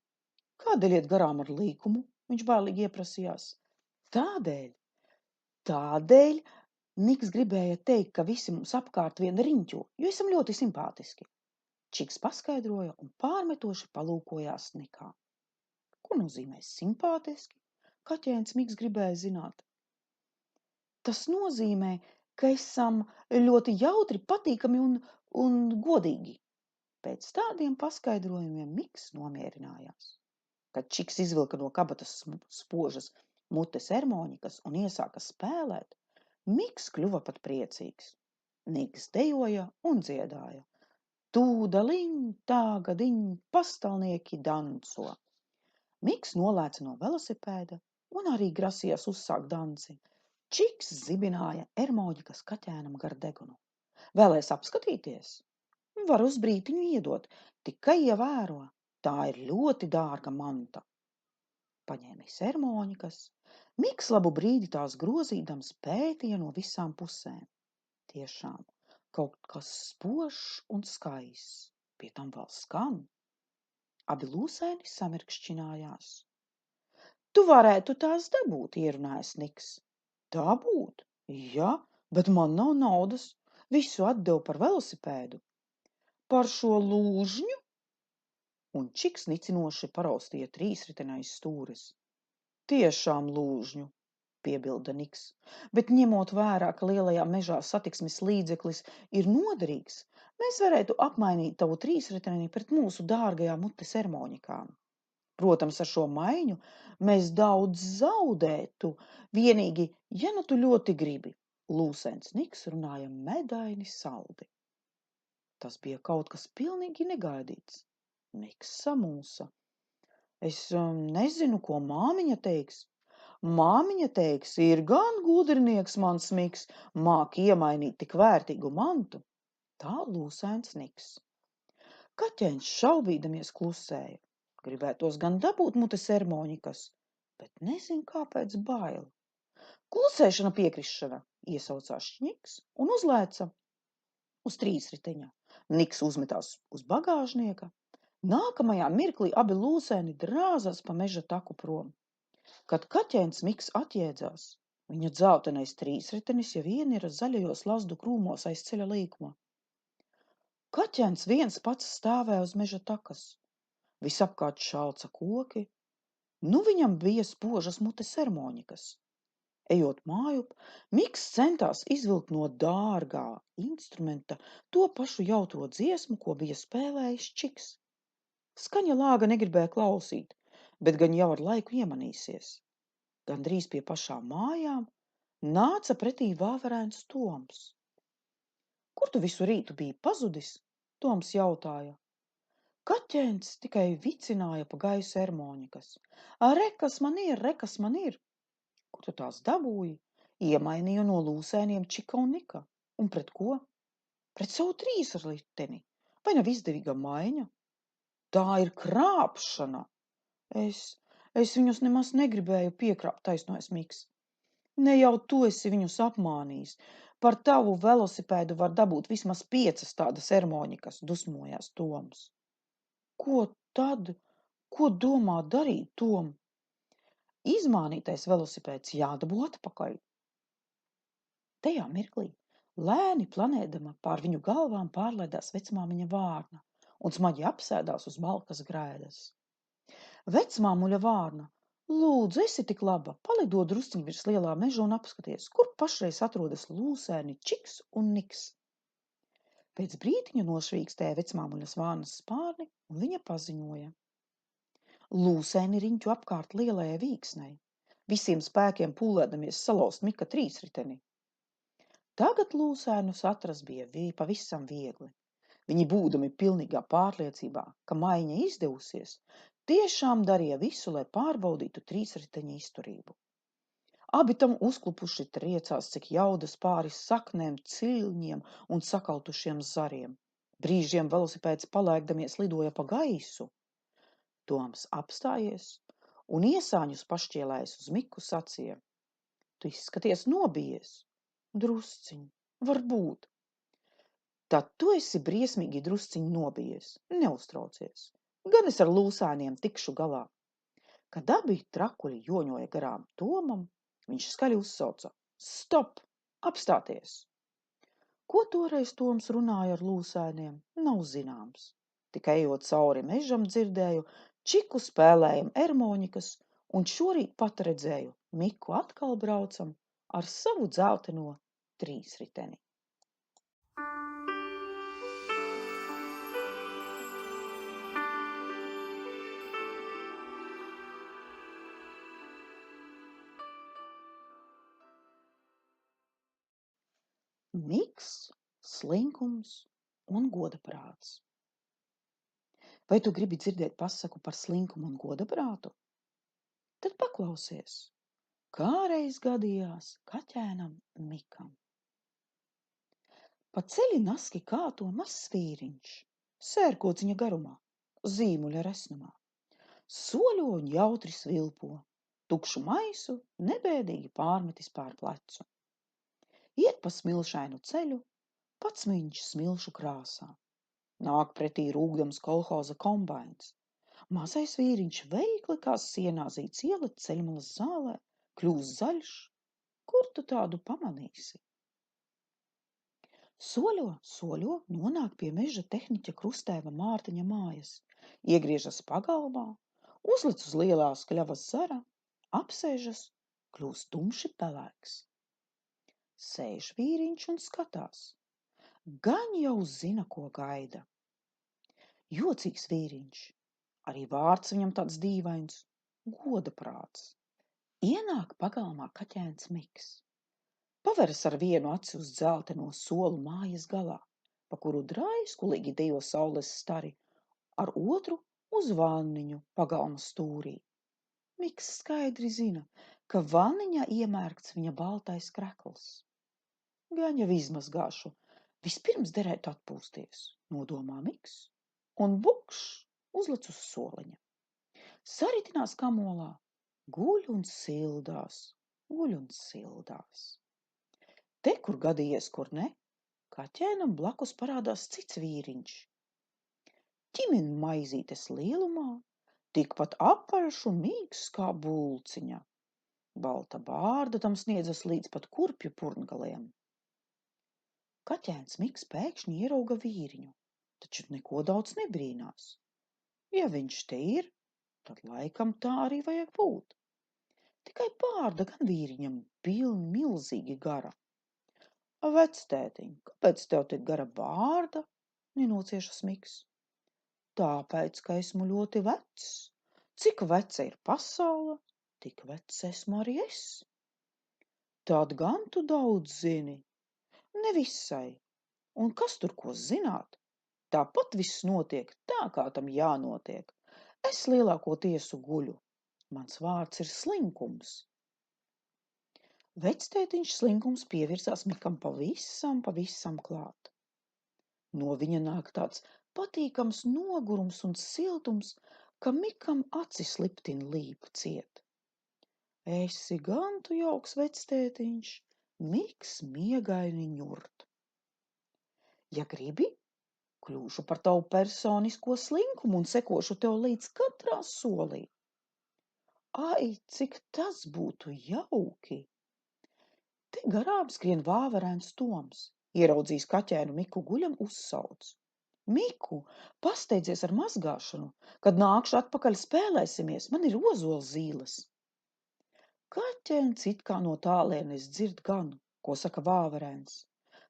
Kādēļ iet garām ar līkumu? Viņš bailīgi ieprasījās. Tādēļ, Niks gribēja teikt, ka visi mums apkārt vien riņķo, jo esam ļoti simpātiski. Čiks paskaidroja un pārmetoši palūkojās Nikā. Ko nozīmē simpātiski? Kaķēns Miks gribēja zināt. Tas nozīmē, ka esam ļoti jautri, patīkami un godīgi. Pēc tādiem paskaidrojumiem Miks nomierinājās. Kad Čiks izvilka no kabatas spožas mutes ermoņikas un iesāka spēlēt, Miks kļuva pat priecīgs. Niks dejoja un dziedāja. Tūdaliņ, tāgadiņ, pastalnieki danco. Miks nolēca no velosipēda un arī grasījās uzsākt danci. Čiks zibināja ermoņikas kaķēnam gar degunu. Vēlēs apskatīties? Var uz brītiņu iedot, tikai ievēro, tā ir ļoti dārga manta. Paņēmis ermoņikas, Miks labu brīdi tās grozīdams pētīja no visām pusēm. Tiešām, kaut kas spožs un skaists, pie tam vēl skan. Abi lūsēni samirkšķinājās. Tu varētu tās dabūt, ierunājas Niks. Dabūt? Jā, bet man nav naudas. Visu atdevu par velosipēdu. Par šo lūžņu? Un Čiks nicinoši paraustīja trīsritenais stūres. Tiešām lūžņu, piebilda Niks, bet ņemot vērā, ka lielajā mežā satiksmes līdzeklis ir noderīgs, mēs varētu apmainīt tavu trīsriteni pret mūsu dārgajām mutes ermoņikām. Protams, ar šo maiņu mēs daudz zaudētu, vienīgi, ja nu tu ļoti gribi. Lūsēns Niks runāja medaini saldi. Tas bija kaut kas pilnīgi negaidīts. Niks samulsa. Es nezinu, ko māmiņa teiks. Māmiņa teiks, ir gan gudrinieks mans Miks, māk iemainīt tik vērtīgu mantu. Tā lūsēns Niks. Kaķeņš šaubīdamies klusēja. Gribētos gan dabūt mutes ermoņikas, bet nezin kāpēc bail. Klusēšana piekrišana, iesaucās Ņiks un uzlēca uz trīsriteņa. Niks uzmetās uz bagāžnieka. Nākamajā mirklī abi lūsēni drāzās pa meža taku prom. Kad kaķēns Miks atjēdzās, viņa dzeltenais trīsritenis jau ienira zaļajos lazdu krūmos aiz ceļa līkuma. Kaķēns viens pats stāvēja uz meža takas. Visapkārt šalca koki. Nu viņam bija spožas mutes ermoņikas. Ejot mājup, Miks centās izvilkt no dārgā instrumenta to pašu jautro dziesmu, ko bija spēlējis Čiks. Skaņa lāga negribēja klausīt, bet gan jau ar laiku iemanīsies. Gandrīz pie pašām mājām nāca pretī vāverēns Toms. Kur tu visu rītu biji pazudis? Toms jautāja. Kaķēns tikai vicināja pa gaisu ermoņikas. Rekas man ir. Kur tu tās dabūji? Iemainīju no lūsēniem Čika un Nika. Un pret ko? Pret savu trīsriteni. Vai nav izdevīga maiņa? Tā ir krāpšana. Es viņus nemaz negribēju piekrāpt, taisnojas Miks. Ne jau tu esi viņus apmānījis. Par tavu velosipēdu var dabūt vismaz 5 tādas ermoņikas, dusmojās Toms. Ko tad? Ko domā darīt, Tom? Izmānītais velosipēds jādabū atpakaļ. Tajā mirklī lēni planēdama pār viņu galvām pārlaidās vecmāmiņa Vārna un smagi apsēdās uz malkas grēdas. Vecmāmuļa Vārna, lūdzu, esi tik laba, palido drusciņ virs lielā meža un apskaties, kur pašreiz atrodas lūsēni Čiks un Niks. Pēc brītiņa nošvīkstēja vecmāmuļas Vārnas spārni un viņa paziņoja. Lūsēni riņķu apkārt lielajai vīksnei, visiem spēkiem pūlēdamies salauzt Mika trīsriteni. Tagad lūsēnus atrast bija pavisam viegli. Viņi būdami pilnīgā pārliecībā, ka maiņa izdevusies, tiešām darīja visu, lai pārbaudītu trīsriteņa izturību. Abi tam uzklupuši triecās, cik jaudas pāri saknēm, ciļņiem un sakautušiem zariem. Brīžiem velosipēds palēkdamies lidoja pa gaisu. Toms apstājies un iesāņus pašķielējis uz Miku sacīja. Tu izskaties nobijies. Drusciņ, varbūt. Tad tu esi briesmīgi drusciņ nobijies, neuztraucies. Gan es ar lūsēniem tikšu galā. Kad abi trakuļi joņoja garām Tomam, viņš skaļi uzsauca. Stop! Apstāties! Ko toreiz Toms runāja ar lūsēniem, nav zināms. Tikai ejot cauri mežam dzirdēju, Čiku spēlējam ermoņikas un šorīt pat redzēju Miku atkal braucam ar savu dzelteno trīsriteni. Miks, slinkums un godaprāts. Vai tu gribi dzirdēt pasaku par slinkumu un godaprātu? Tad paklausies, kā reiz gadījās kaķēnam Mikam. Pa ceļi naski kāto mazs vīriņš, sērkociņa garumā, zīmuļa resnumā. Soļo un jautri svilpo, tukšu maisu nebēdīgi pārmetis pār plecu. Iet pa smilšainu ceļu, pats viņš smilšu krāsā. Nāk pretī rūgdams kolhoza kombains. Mazais vīriņš veikli kā sienā zīts ielet ceļmalas zālē, kļūst zaļš. Kur tu tādu pamanīsi? Soļo, nonāk pie meža tehniķa Krustēva Mārtiņa mājas, iegriežas pagalmā, uzlic uz lielās kļavas zara, apsēžas, kļūst tumši pelēks. Sēž vīriņš un skatās. Gan jau zina, ko gaida. Jocīgs vīriņš, arī vārds viņam tāds dīvains, godaprāts. Ienāk pagalmā kaķēns Miks. Paveras ar vienu aci uz dzelteno solu mājas galā, pa kuru draiskulīgi dejo saules stari, ar otru uz vanniņu pagalma stūrī. Miks skaidri zina, ka vanniņā iemērkts viņa baltais krekls. Gan jau izmazgāšu, vispirms derētu atpūsties, nodomā Miks, un bukš uzlec uz soliņa. Saritinās kamolā, guļ un sildās. Te, kur gadījies, kur ne, kaķēnam blakus parādās cits vīriņš. Ķimin maizītes lielumā, tikpat apaļš un mīgs kā bulciņa. Balta bārda tam sniedzas līdz pat kurpju purngaliem. Kaķēns Miks pēkšņi ierauga vīriņu, taču neko daudz nebrīnās. Ja viņš te ir, tad laikam tā arī vajag būt. Tikai bārda gan vīriņam pilni milzīgi gara. Vectētiņ, kāpēc tev tik gara bārda? Nenociešas Miks. Tāpēc, ka esmu ļoti vecs. Cik veca ir pasaule, tik vecs esmu arī es. Tad gan tu daudz zini. Nevisai. Un kas tur ko zināt? Tāpat viss notiek tā, kā tam jānotiek. Es lielāko tiesu guļu. Mans vārds ir slinkums. Vectētiņš slinkums pievirzās Mikam pavisam klāt. No viņa nāk tāds patīkams nogurums un siltums, ka Mikam acis liptina līpu ciet. Esi gan tu jauks vectētiņš, Miks miegaini ņurt. Ja gribi, kļūšu par tavu personisko slinkumu un sekošu tev līdz katrā solī. Ai, cik tas būtu jauki! Te garām skrien vāverēns Toms. Ieraudzījis kaķēnu Miku guļam, uzsauc. Miku, pasteidzies ar mazgāšanu, kad nākšu atpakaļ spēlēsimies, man ir ozolzīles. Kaķēns it kā no tālienes dzird gan, ko saka vāverēns,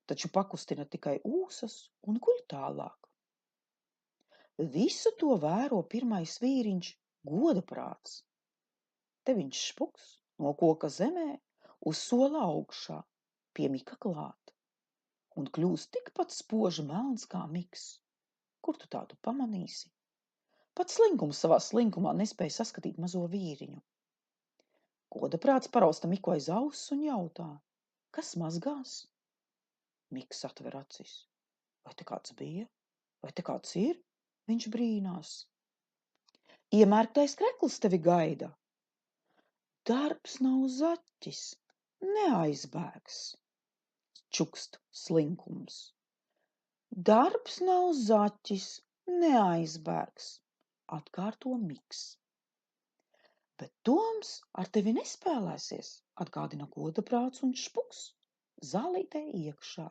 taču pakustina tikai ūsas un guļ tālāk. Visu to vēro pirmais vīriņš Godaprāts. Te viņš špuks no koka zemē uz sola augšā, pie Mika klāt, un kļūst tikpat spoži melns kā Miks. Kur tu tādu pamanīsi? Pat slinkums savā slinkumā nespēja saskatīt mazo vīriņu. Godaprāts parausta Miku aiz auss un jautā: kas mazgās? Miks atver acis. Vai te kāds bija? Vai te kāds ir? Viņš brīnās. Iemērktais krekls tevi gaida. Darbs nav zaķis, neaizbēgs, čukst slinkums. Darbs nav zaķis, neaizbēgs, atkārto Miks. Bet Toms ar tevi nespēlēsies, atgādina Godaprāts un špuks. Zālītē iekšā,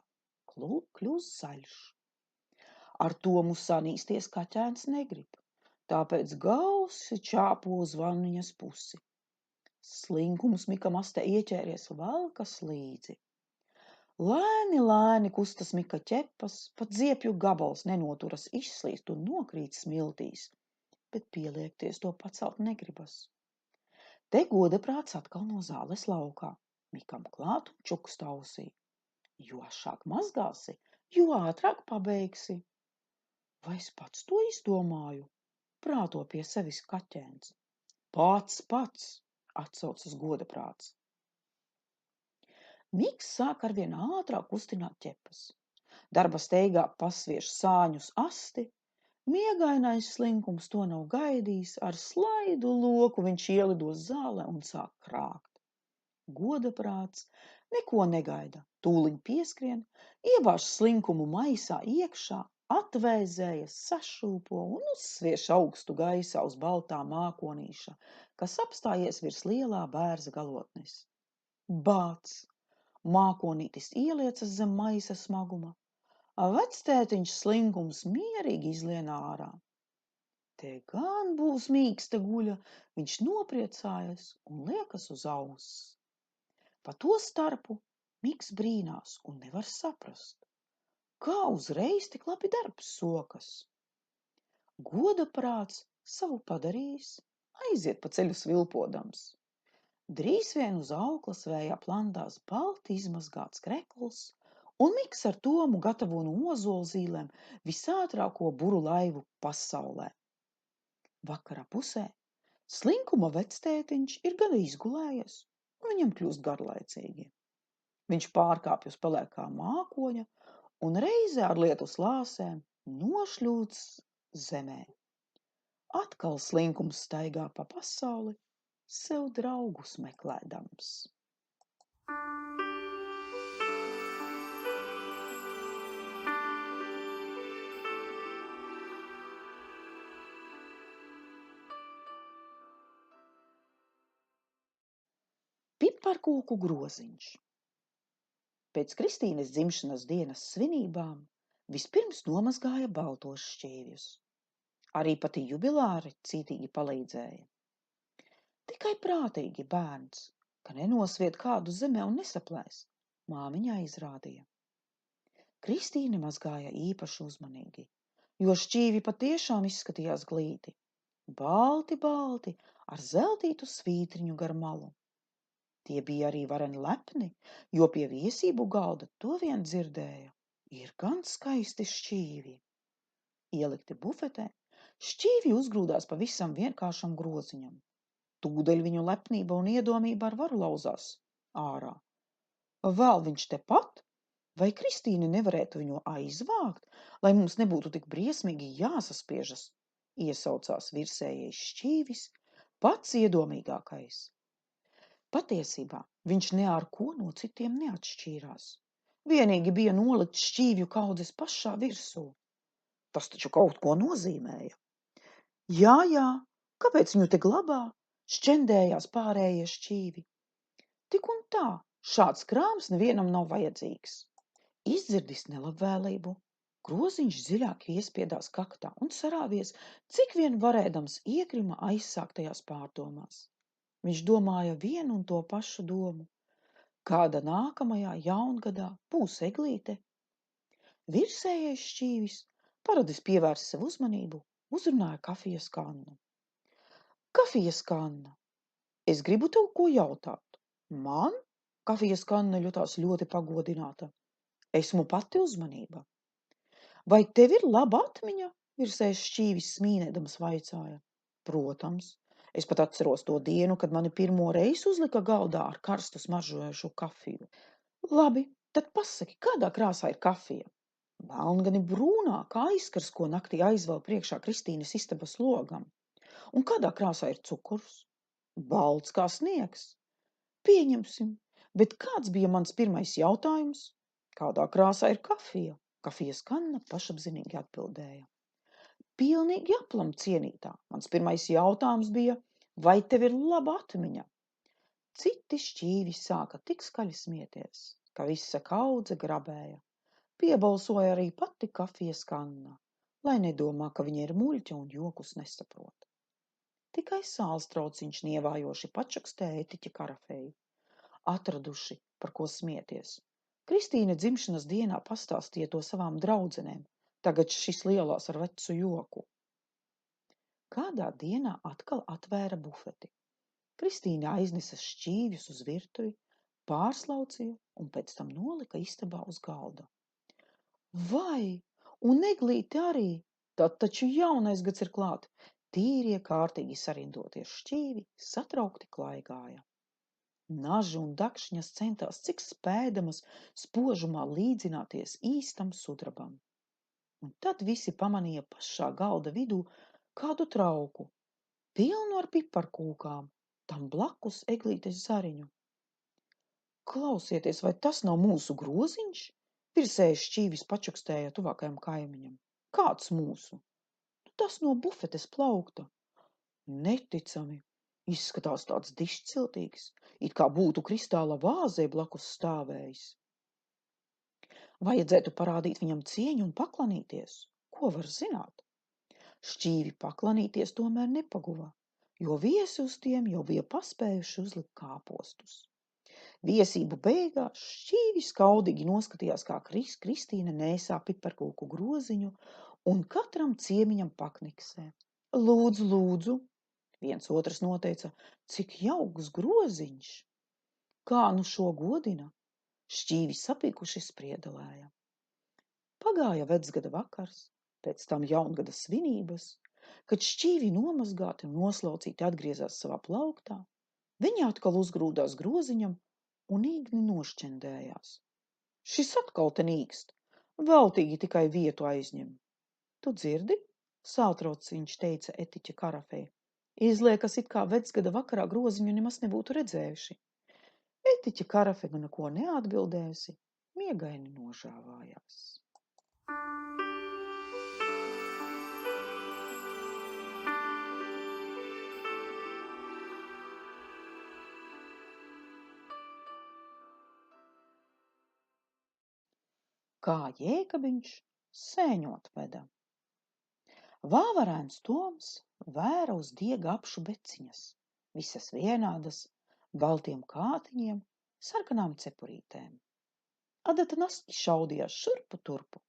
kļūst zaļš. Ar Tomu sanīsties kaķēns negrib, tāpēc gausi čāpo uz vanniņas pusi. Slinkums Mikam astē ieķēries valkas līdzi. Lēni, lēni kustas Mika ķepas, pat ziepju gabals nenoturas izslīst un nokrīt smiltīs, bet pieliekties to pacelt negribas. Te Godaprāts atkal no zāles laukā, Mikam klāt un čukst ausī. Jo ašāk mazgāsi, jo ātrāk pabeigsi. Vai es pats to izdomāju? Prāto pie sevis kaķēns. Pats, atsaucas Godaprāts. Miks sāk arvien ātrāk kustināt ķepas. Darba steigā pasviež sāņus asti. Miegainais slinkums to nav gaidījis, ar slaidu loku viņš ielido zālē un sāk krākt. Godaprāts neko negaida, tūliņ pieskrien, iebāž slinkumu maisā iekšā, atvēzējas, sašūpo un uzsviež augstu gaisā uz baltā mākonīša, kas apstājies virs lielā bērza galotnes. Bāc! Mākonītis ieliecas zem maisa smaguma. Vectētiņš slinkums mierīgi izlien ārā. Te gan būs mīksta guļa, viņš nopriecājas un liekas uz auss. Pa to starpu Miks brīnās un nevar saprast, kā uzreiz tik labi darbs sokas. Godaprāts savu padarījis, aiziet pa ceļu svilpodams. Drīz vien uz auklas vējā plandās balti izmazgāts krekls, un Miks ar Tomu gatavo no ozolzīlēm visātrāko buru laivu pasaulē. Vakara pusē slinkuma vectētiņš ir gana izgulējies, un viņam kļūst garlaicīgi. Viņš pārkāpj uz pelēkā mākoņa un reizē ar lietus lāsēm nošļūts zemē. Atkal slinkums staigā pa pasauli, sev draugus meklēdams. Piparkūku groziņš. Pēc Kristīnes dzimšanas dienas svinībām vispirms nomazgāja baltos šķīvjus. Arī pati jubilāri cītīgi palīdzēja. Tikai prātīgi bērns, ka nenosviet kādu zemē un nesaplēs, māmiņa izrādīja. Kristīne mazgāja īpaši uzmanīgi, jo šķīvi patiešām izskatījās glīti. Balti, ar zeltītu svītriņu gar malu. Tie bija arī vareni lepni, jo pie viesību galda to vien dzirdēja. Ir gan skaisti šķīvi. Ielikti bufetē, šķīvi uzgrūdās pavisam vienkāršam groziņam. Tūdeļ viņu lepnība un iedomība ar varu lauzās ārā. Vēl viņš tepat? Vai Kristīne nevarētu viņu aizvākt, lai mums nebūtu tik briesmīgi jāsaspiežas? Iesaucās virsējais šķīvis, pats iedomīgākais. Patiesībā viņš ne ar ko no citiem neatšķīrās. Vienīgi bija nolikts šķīvju kaudzes pašā virsū. Tas taču kaut ko nozīmēja. Jā, kāpēc viņu te glabā? Šķendējās pārējie šķīvi. Tik un tā, šāds krāms nevienam nav vajadzīgs. Izdzirdis nelabvēlību, groziņš dziļāk iespiedās kaktā un sarāvies, cik vien varēdams iekrima aizsāktajās pārdomās. Viņš domāja vienu un to pašu domu. Kāda nākamajā jaungadā būs eglīte? Virsējais šķīvis, paradis pievērst sev uzmanību, uzrunāja kafijas kannu. Kafijas kanna, es gribu tev ko jautāt. Man? Kafijas kanna jutās ļoti pagodināta. Esmu pati uzmanība. Vai tev ir laba atmiņa? Virsējais šķīvis smīnēdams vaicāja. Protams, es pat atceros to dienu, kad mani pirmo reizi uzlika galdā ar karstu smaržojošu kafiju. Labi, tad pasaki, kādā krāsā ir kafija? Melngani brūnā, kā aizkars, ko naktī aizvēl priekšā Kristīnes istabas logam. Un kādā krāsā ir cukurs? Balts kā sniegs. Pieņemsim, bet kāds bija mans pirmais jautājums? Kādā krāsā ir kafija? Kafijas kanna pašapzinīgi atbildēja. Pilnīgi aplam, cienītā. Mans pirmais jautājums bija, vai tev ir laba atmiņa? Citi šķīvi sāka tik skaļi smieties, ka visa kaudze grabēja. Piebalsoja arī pati kafijas kanna, lai nedomā, ka viņa ir muļķa un jokus nesaprot. Tikai sāls trauciņš nievājoši pačakstēja etiķa karafeju. Atraduši, par ko smieties. Kristīne dzimšanas dienā pastāstīja to savām draudzenēm, tagad šis lielās ar vecu joku. Kādā dienā atkal atvēra bufeti. Kristīne aiznesa šķīvjus uz virtuvi, pārslaucīja un pēc tam nolika istabā uz galda. Vai, un eglīti arī, tad taču jaunais gads ir klāt. Tīrie kārtīgi sarindoties šķīvi satraukti klaigāja. Naži un dakšņas centās cik spēdamas spožumā līdzināties īstam sudrabam. Un tad visi pamanīja pašā galda vidū kādu trauku, pilnu ar piparkūkām, tam blakus eglītes zariņu. Klausieties, vai tas nav mūsu groziņš? Virsējais šķīvis pačukstēja tuvākajam kaimiņam. Kāds mūsu? Tas no bufetes plaukta. Neticami. Izskatās tāds dišciltīgs, it kā būtu kristāla vāzē blakus stāvējis. Vajadzētu parādīt viņam cieņu un paklanīties. Ko var zināt? Šķīvi paklanīties tomēr nepaguva, jo viesi uz tiem jau bija paspējuši uzlikt kāpostus. Viesību beigās šķīvis kaudīgi noskatījās, kā Kristīne nēsā piparkūku groziņu un katram ciemiņam pakniksē. Lūdzu, lūdzu! Viens otrs noteica, cik jauks groziņš. Kā nu šo godina? Šķīvi sapīkuši spriedelēja. Pagāja vecgada vakars, pēc tam jaungada svinības, kad šķīvi nomazgāti un noslaucīti atgriezās savā plauktā, viņi atkal uzgrūdās groziņam un īgni nošķendējās. Šis atkal te nīkst, veltīgi tikai vietu aizņem. Tu dzirdi? Sāltrauciņš teica etiķa karafei. Izliekas, it kā vecgada vakarā groziņu nemaz nebūtu redzējuši. Etiķa karafe neko neatbildējusi, miegaini nožāvājās. Kā Jēkabiņš sēņot veda. Vāvarēns Toms vēra uz diega apšu beciņas, visas vienādas, baltiem kātiņiem, sarkanām cepurītēm. Adata naski šaudījās šurpu turpu.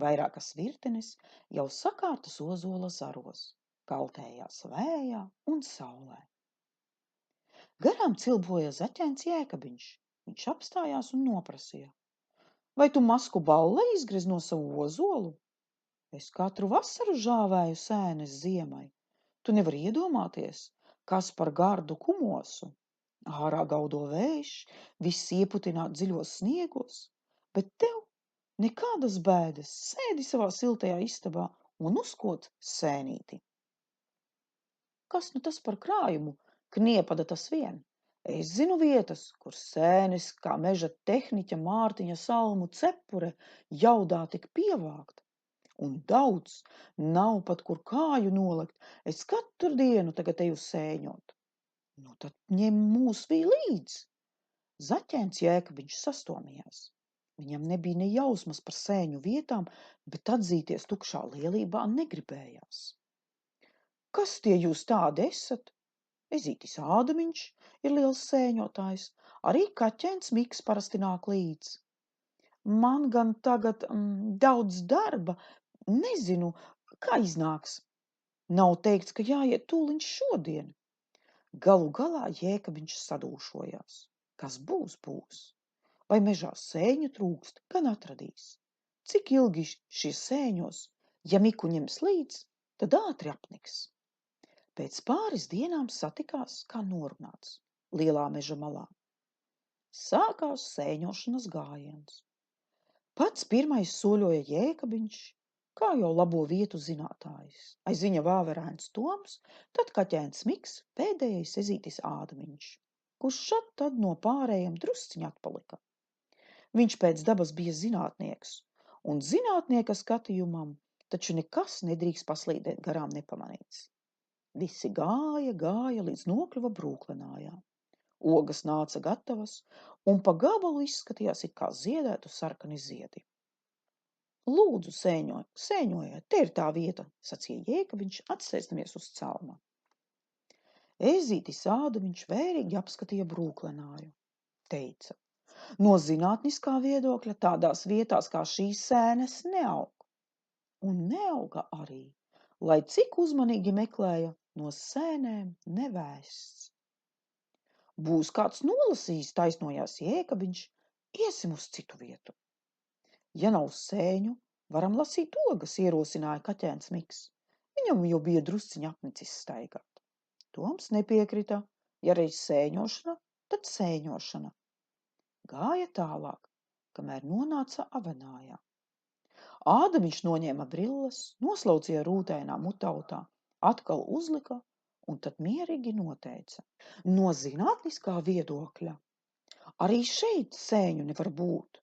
Vairākas virtenes jau sakārtas ozola zaros, kaltējās vējā un saulē. Garām cilboja zaķēns Jēkabiņš. Viņš apstājās un noprasīja. Vai tu masku ballē izgrez no savu ozolu? Es katru vasaru žāvēju sēnes ziemai. Tu nevari iedomāties, kas par gardu kumosu. Ārā gaudo vējš, viss ieputināt dziļos sniegos, bet tev nekādas bēdas, sēdi savā siltajā istabā un uzkot sēnīti. Kas nu tas par krājumu? Kniepada tas vien. Es zinu vietas, kur sēnes, kā meža tehniķa Mārtiņa salmu cepure, jaudā tik pievākt. Un daudz, nav pat kur kāju nolikt, es katru dienu tagad eju sēņot. Nu tad ņem mūs vī līdz. Zaķēns Jēkabiņš sastomījās. Viņam nebija ne jausmas par sēņu vietām, bet atzīties tukšā lielībā negribējās. Kas tie jūs tādi esat? Ezītis Ādamiņš ir liels sēņotājs, arī kaķēns Miks parasti nāk līdz. Man gan tagad daudz darba, nezinu, kā iznāks. Nav teikts, ka jāiet tūliņ šodien. Galu galā Jēkabiņš sadūšojās. Kas būs, būs. Vai mežā sēņu trūkst, gan atradīs. Cik ilgi šie sēņos, ja Miku ņems līdz, tad ātri apniks. Pēc pāris dienām satikās, kā norunāts, lielā meža malā. Sākās sēņošanas gājiens. Pats pirmais soļoja Jēkabiņš, kā jau labo vietu zinātājs. Aiz viņa vāverēns Toms, tad kaķēns Miks, pēdējais Ezītis Ādamiņš, kurš šad tad no pārējiem drusciņ atpalika. Viņš pēc dabas bija zinātnieks, un zinātnieka skatījumam taču nekas nedrīkst paslīdēt garām nepamanīts. Visi gāja, līdz nokļuva Brūklenājā. Ogas nāca gatavas, un pa gabalu izskatījās, it kā ziedētu sarkani ziedi. Lūdzu, sēņojiet, te ir tā vieta, sacīja Jēkabiņš, atsēstamies uz celma. Ezītis Ādamiņš vērīgi apskatīja Brūklenāju. Teica, no zinātniskā viedokļa tādās vietās kā šīs sēnes neaug. Un neauga arī, lai cik uzmanīgi meklēja, no sēnēm nevēsts. Būs kāds nolasījis, taisnojās Jēkabiņš, iesim uz citu vietu. Ja nav sēņu, varam lasīt ogas, ierosināja kaķēns Miks. Viņam jau bija drusciņ apnicis staigāt. Toms nepiekrita, ja reiz sēņošana, tad sēņošana. Gāja tālāk, kamēr nonāca Avenājā. Ādamiņš noņēma brilles, noslaucīja rūtainā mutautā, atkal uzlika un tad mierīgi noteica. No zinātniskā viedokļa arī šeit sēņu nevar būt.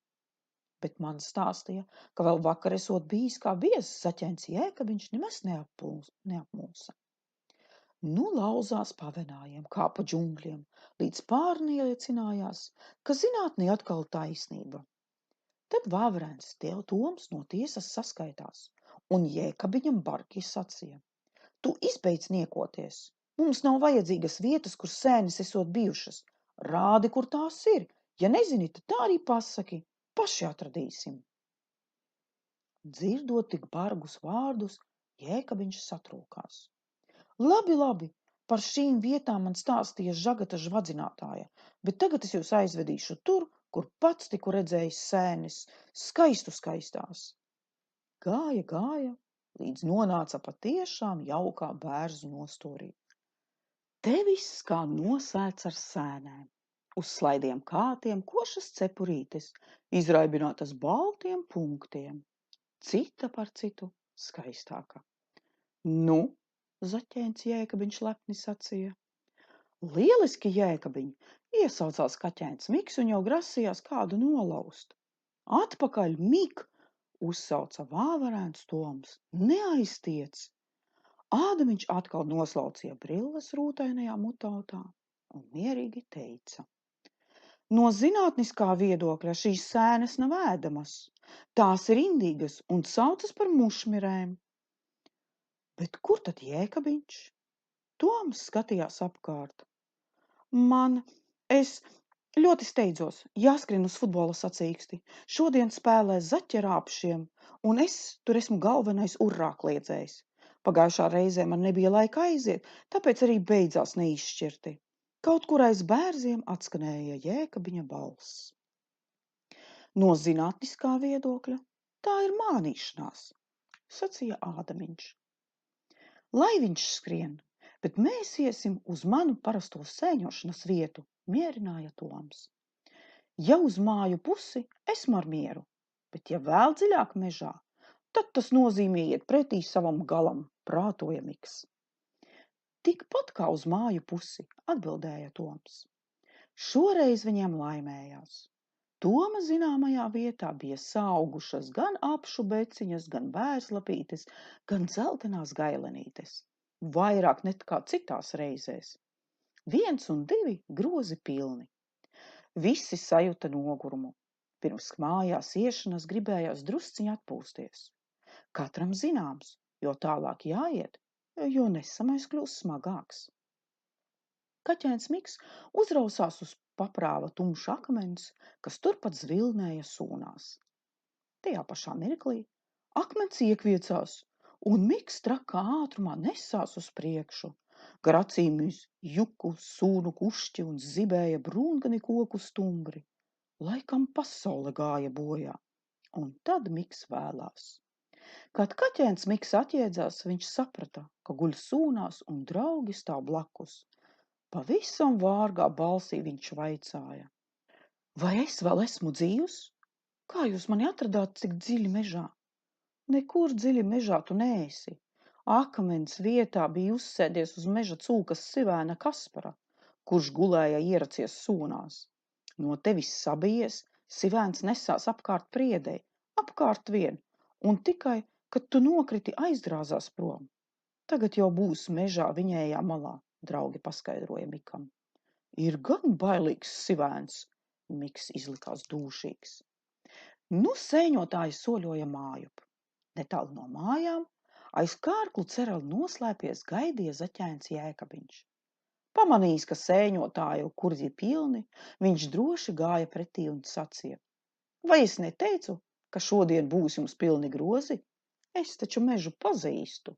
Bet man stāstīja, ka vēl vakar esot bijis kā viesis zaķēns Jēkabiņš nemaz neapmūsa. Nu lauzās pa Avenājiem, kā pa džungļiem, līdz pārliecinājās, ka zinātnē atkal taisnība. Tad vāverēns Toms no tiesas saskaitās, un Jēkabiņam bargi sacīja. Tu izbeidz niekoties. Mums nav vajadzīgas vietas, kur sēnes esot bijušas. Rādi, kur tās ir. Ja nezini, tad tā arī pasaki. Paši atradīsim. Dzirdot tik bargus vārdus, Jēkabiņš satrūkās. Labi, par šīm vietām man stāstīja Žagata žvadzinātāja, bet tagad es jūs aizvedīšu tur, kur pats tiku redzējis sēnes, skaistās. Gāja, līdz nonāca patiešām jaukā bērzu nostūrī. Te viss kā nosēts ar sēnēm, uz slaidiem kātiem košas cepurītes, izraibinātas baltiem punktiem, cita par citu skaistāka. Nu, zaķēns Jēkabiņš lepni sacīja. Lieliski, Jēkabiņ, iesaucās kaķēns Miks un jau grasījās kādu nolaust. Atpakaļ, Mik, uzsauca vāverēns Toms, neaiztiec. Ādamiņš atkal noslaucīja brilles rūtainajā mutautā un mierīgi teica. No zinātniskā viedokļa šīs sēnes nav ēdamas. Tās ir indīgas un saucas par mušmirēm. Bet kur tad Jēkabiņš? Toms skatījās apkārt. Es ļoti steidzos, jāskrien uz futbola sacīksti. Šodien spēlē zaķi ar āpšiem, un es tur esmu galvenais urrākliedzējs. Pagājušā reizē man nebija laika aiziet, tāpēc arī beidzās neizšķirti. Kaut kur aiz bērziem atskanēja Jēkabiņa balss. No zinātniskā viedokļa tā ir mānīšanās, sacīja Ādamiņš. Lai viņš skrien, bet mēs iesim uz manu parasto sēņošanas vietu, mierināja Toms. Ja uz māju pusi, esmu ar mieru, bet ja vēl dziļāk mežā, tad tas nozīmē iet pretī savam galam, prātoja Miks. Tikpat kā uz māju pusi, atbildēja Toms. Šoreiz viņiem laimējās. Toma zināmajā vietā bija saugušas gan apšu beciņas, gan bērslapītes, gan dzeltenās gailenītes. Vairāk nekā citās reizēs. 1 un 2 grozi pilni. Visi sajuta nogurumu. Pirms mājās iešanas gribējās drusciņ atpūsties. Katram zināms, jo tālāk jāiet, jo nesamais kļūst smagāks. Kaķēns Miks uzrausās uz paprāva tumšs akmens, kas turpat zvilnēja sūnās. Tajā pašā mirklī akmens iekviecās, un Miks trakā ātrumā nesās uz priekšu. Gar acīm juku sūnu kušķi un zibēja brūngani koku stumbri. Laikam pasaule gāja bojā, un tad Miks vēlās. Kad kaķēns Miks atjēdzās, viņš saprata, ka guļ sūnās un draugi stāv blakus. Pavisam vārgā balsī viņš vaicāja: vai es vēl esmu dzīvs? Kā jūs mani atradāt tik dziļi mežā? Nekur dziļi mežā tu neesi. Akmens vietā bija uzsēdies uz meža cūkas sivēna Kaspara, kurš gulēja ieracies sūnās. No tevis sabijies, sivēns nesās apkārt priedei, apkārt vien, un tikai, kad tu nokriti, aizdrāzās prom. Tagad jau būs mežā viņējā malā, draugi paskaidroja Mikam. Ir gan bailīgs sivēns, Miks izlikās dūšīgs. Nu sēņotāji soļoja mājup. Netālu no mājām, aiz kārklu cerali noslēpies gaidīja zaķēns Jēkabiņš. Pamanījis, ka sēņotāju kurģi pilni, viņš droši gāja pretī un sacīja: vai es neteicu, ka šodien būs jums pilni grozi? Es taču mežu pazīstu.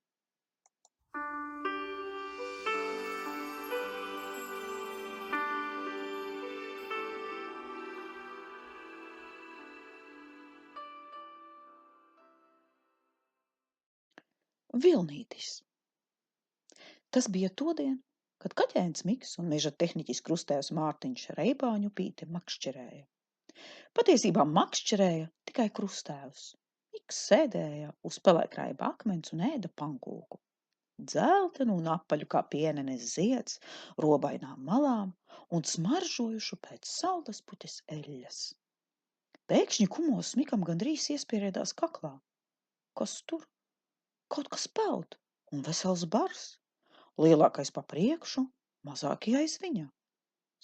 Vilnītis. Tas bija todien, kad kaķēns Miks un meža tehniķis krustējs Mārtiņš Reibāņu pīti makšķerēja. Patiesībā makšķerēja tikai krustēvs. Miks sēdēja uz pelēkraiba akmens un ēda pankūku. Dzeltenu un apaļu kā pienenes zieds, robainām malām un smaržojušu pēc saules puķes eļļas. Pēkšņi kumos Mikam gandrīz iespierēdās kaklā. Kas tur? Kaut kas peld un vesels bars. Lielākais pa priekšu, mazākie aiz viņa.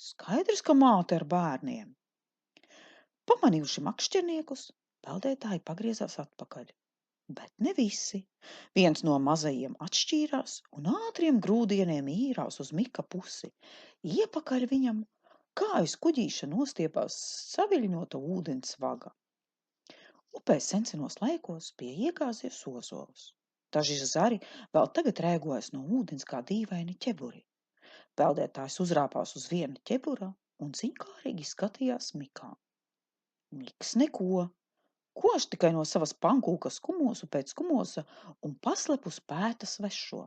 Skaidrs, ka māte ar bērniem. Pamanījuši makšķerniekus, peldētāji pagriezās atpakaļ. Bet ne visi. Viens no mazajiem atšķīrās un ātriem grūdieniem īrās uz Mika pusi. Iepakaļ viņam, kā aiz kuģīša nostiepās saviļņota ūdens vaga. Upē sensenos laikos bija iegāzies ozols. Daži zari vēl tagad rēgojas no ūdens kā dīvaini ķeburi. Peldētājs uzrāpās uz viena ķebura un ziņkārīgi skatījās Mikā. Miks neko. Kož tikai no savas pankūkas kumosu pēc kumosa un paslepus pēta svešo.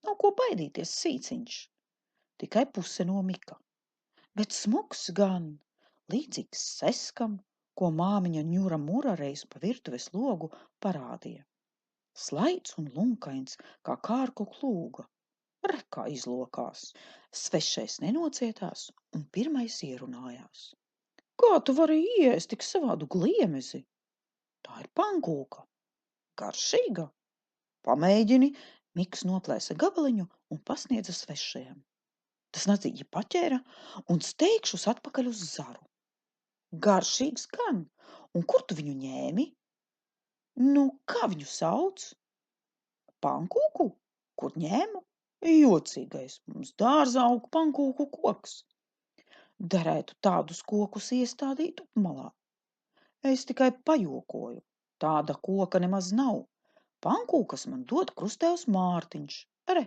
Nav ko baidīties, sīciņš. Tikai puse no Mika. Bet smuks gan, līdzīgs seskam, ko māmiņa ņura mura reiz pa virtuves logu parādīja. Slaids un lunkains, kā kārku klūga. Re, kā izlokās. Svešais nenocietās un pirmais ierunājās. Kā tu vari iēst tik savādu gliemezi? Tā ir pankūka. Garšīga. Pamēģini, Miks noplēsa gabaliņu un pasniedza svešajam. Tas nadzīgi paķēra un steigšus atpakaļ uz zaru. Garšīgs gan. Un kur tu viņu ņēmi? Nu, kā viņu sauc? Pankūku? Kur ņēmu? Jocīgais, mums dārzā aug pankūku koks. Derētu tādus kokus iestādīt upmalā. Es tikai pajokoju. Tāda koka nemaz nav. Pankūkas man dod krustēvs Mārtiņš. Re,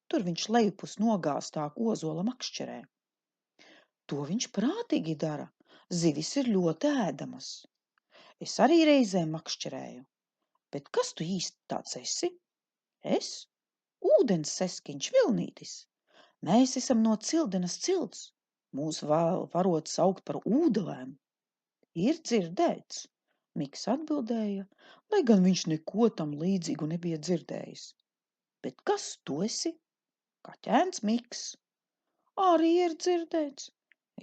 tur viņš lejupus nogāstā ozola makšķerē. To viņš prātīgi dara. Zivis ir ļoti ēdamas. Es arī reizēm makšķerēju. Bet kas tu īsti tāds esi? Es? Ūdens seskiņš Vilnītis. Mēs esam no Cildenas cilts. Mūs vēl varot saukt par ūdelēm. Ir dzirdēts, Miks atbildēja, lai gan viņš neko tam līdzīgu nebija dzirdējis. Bet kas tu esi? Kaķēns Miks. Arī ir dzirdēts.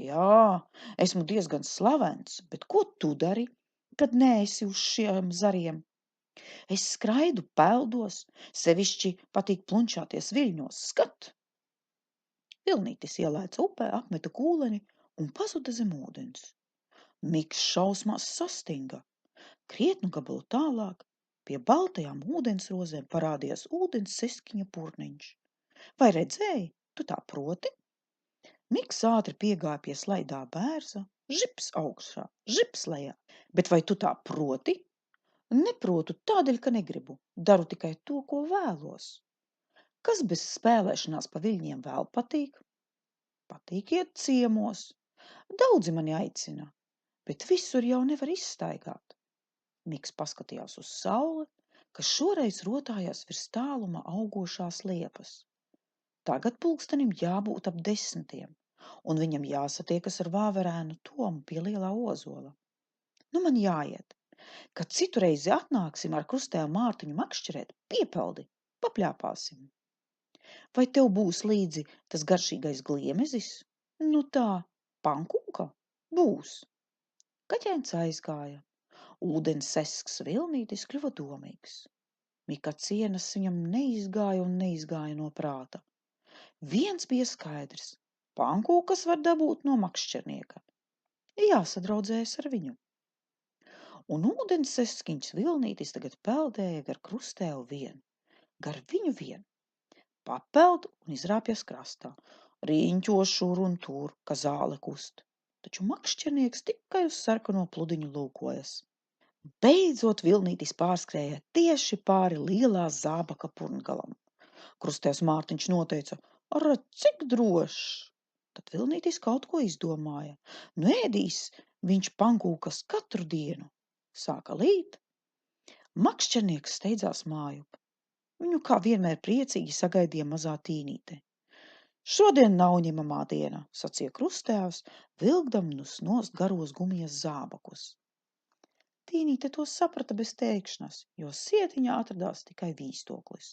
Jā, esmu diezgan slavens, bet ko tu dari, kad neesi uz šiem zariem? Es skraidu, peldos, sevišķi patīk plunčāties viļņos, skat! Vilnītis ielēca upē, apmeta kūleni un pazuda zem ūdens. Miks šausmās sastinga. Krietnu gabalu tālāk pie baltajām ūdensrozēm parādījās ūdens seskiņa purniņš. Vai redzēji, tu tā proti? Miks ātri piegāja pie slaidā bērza, žips augšā, žips lejā. Bet vai tu tā proti? Neprotu tādēļ, ka negribu. Daru tikai to, ko vēlos. Kas bez spēlēšanās pa viļņiem vēl patīk? Patīk iet ciemos. Daudzi mani aicina, bet visur jau nevar izstaigāt. Miks paskatījās uz sauli, kas šoreiz rotājās virs tāluma augošās liepas. Tagad pulkstenim jābūt ap 10, un viņam jāsatiekas ar vāverēnu Tomu pie lielā ozola. Nu man jāiet. Kad citu reizi atnāksim ar Krustēvu Mārtiņu makšķerēt, piepeldi, papļāpāsim. Vai tev būs līdzi tas garšīgais gliemezis? Nu tā, pankūka? Būs. Kaķēns aizgāja. Ūdens sesks Vilnītis kļuva domīgs. Mika cienas viņam neizgāja no prāta. Viens bija skaidrs. Pankūkas var dabūt no makšķernieka. Jāsadraudzējas ar viņu. Un ūdens seskiņš Vilnītis tagad peldēja gar Krustēvu vien. Gar viņu vien. Papeld un izrāpjas krastā. Riņķo šur un tur, ka zāle kust. Taču makšķernieks tikai uz sarkano pludiņu lūkojas. Beidzot Vilnītis pārskrēja tieši pāri lielā zābaka purngalam. Krustēvs Mārtiņš noteica: "Ar cik drošs!" Tad Vilnītis kaut ko izdomāja. Nu ēdīs viņš pankūkas katru dienu. Sāka līt. Makšķernieks steidzās mājup. Viņu kā vienmēr priecīgi sagaidīja mazā Tīnīte. "Šodien nav ņemamā diena," sacīja Krustēvs, vilkdams nost garos gumijas zābakus. Tīnīte to saprata bez teikšanas, jo sietiņā atradās tikai vīstoklis,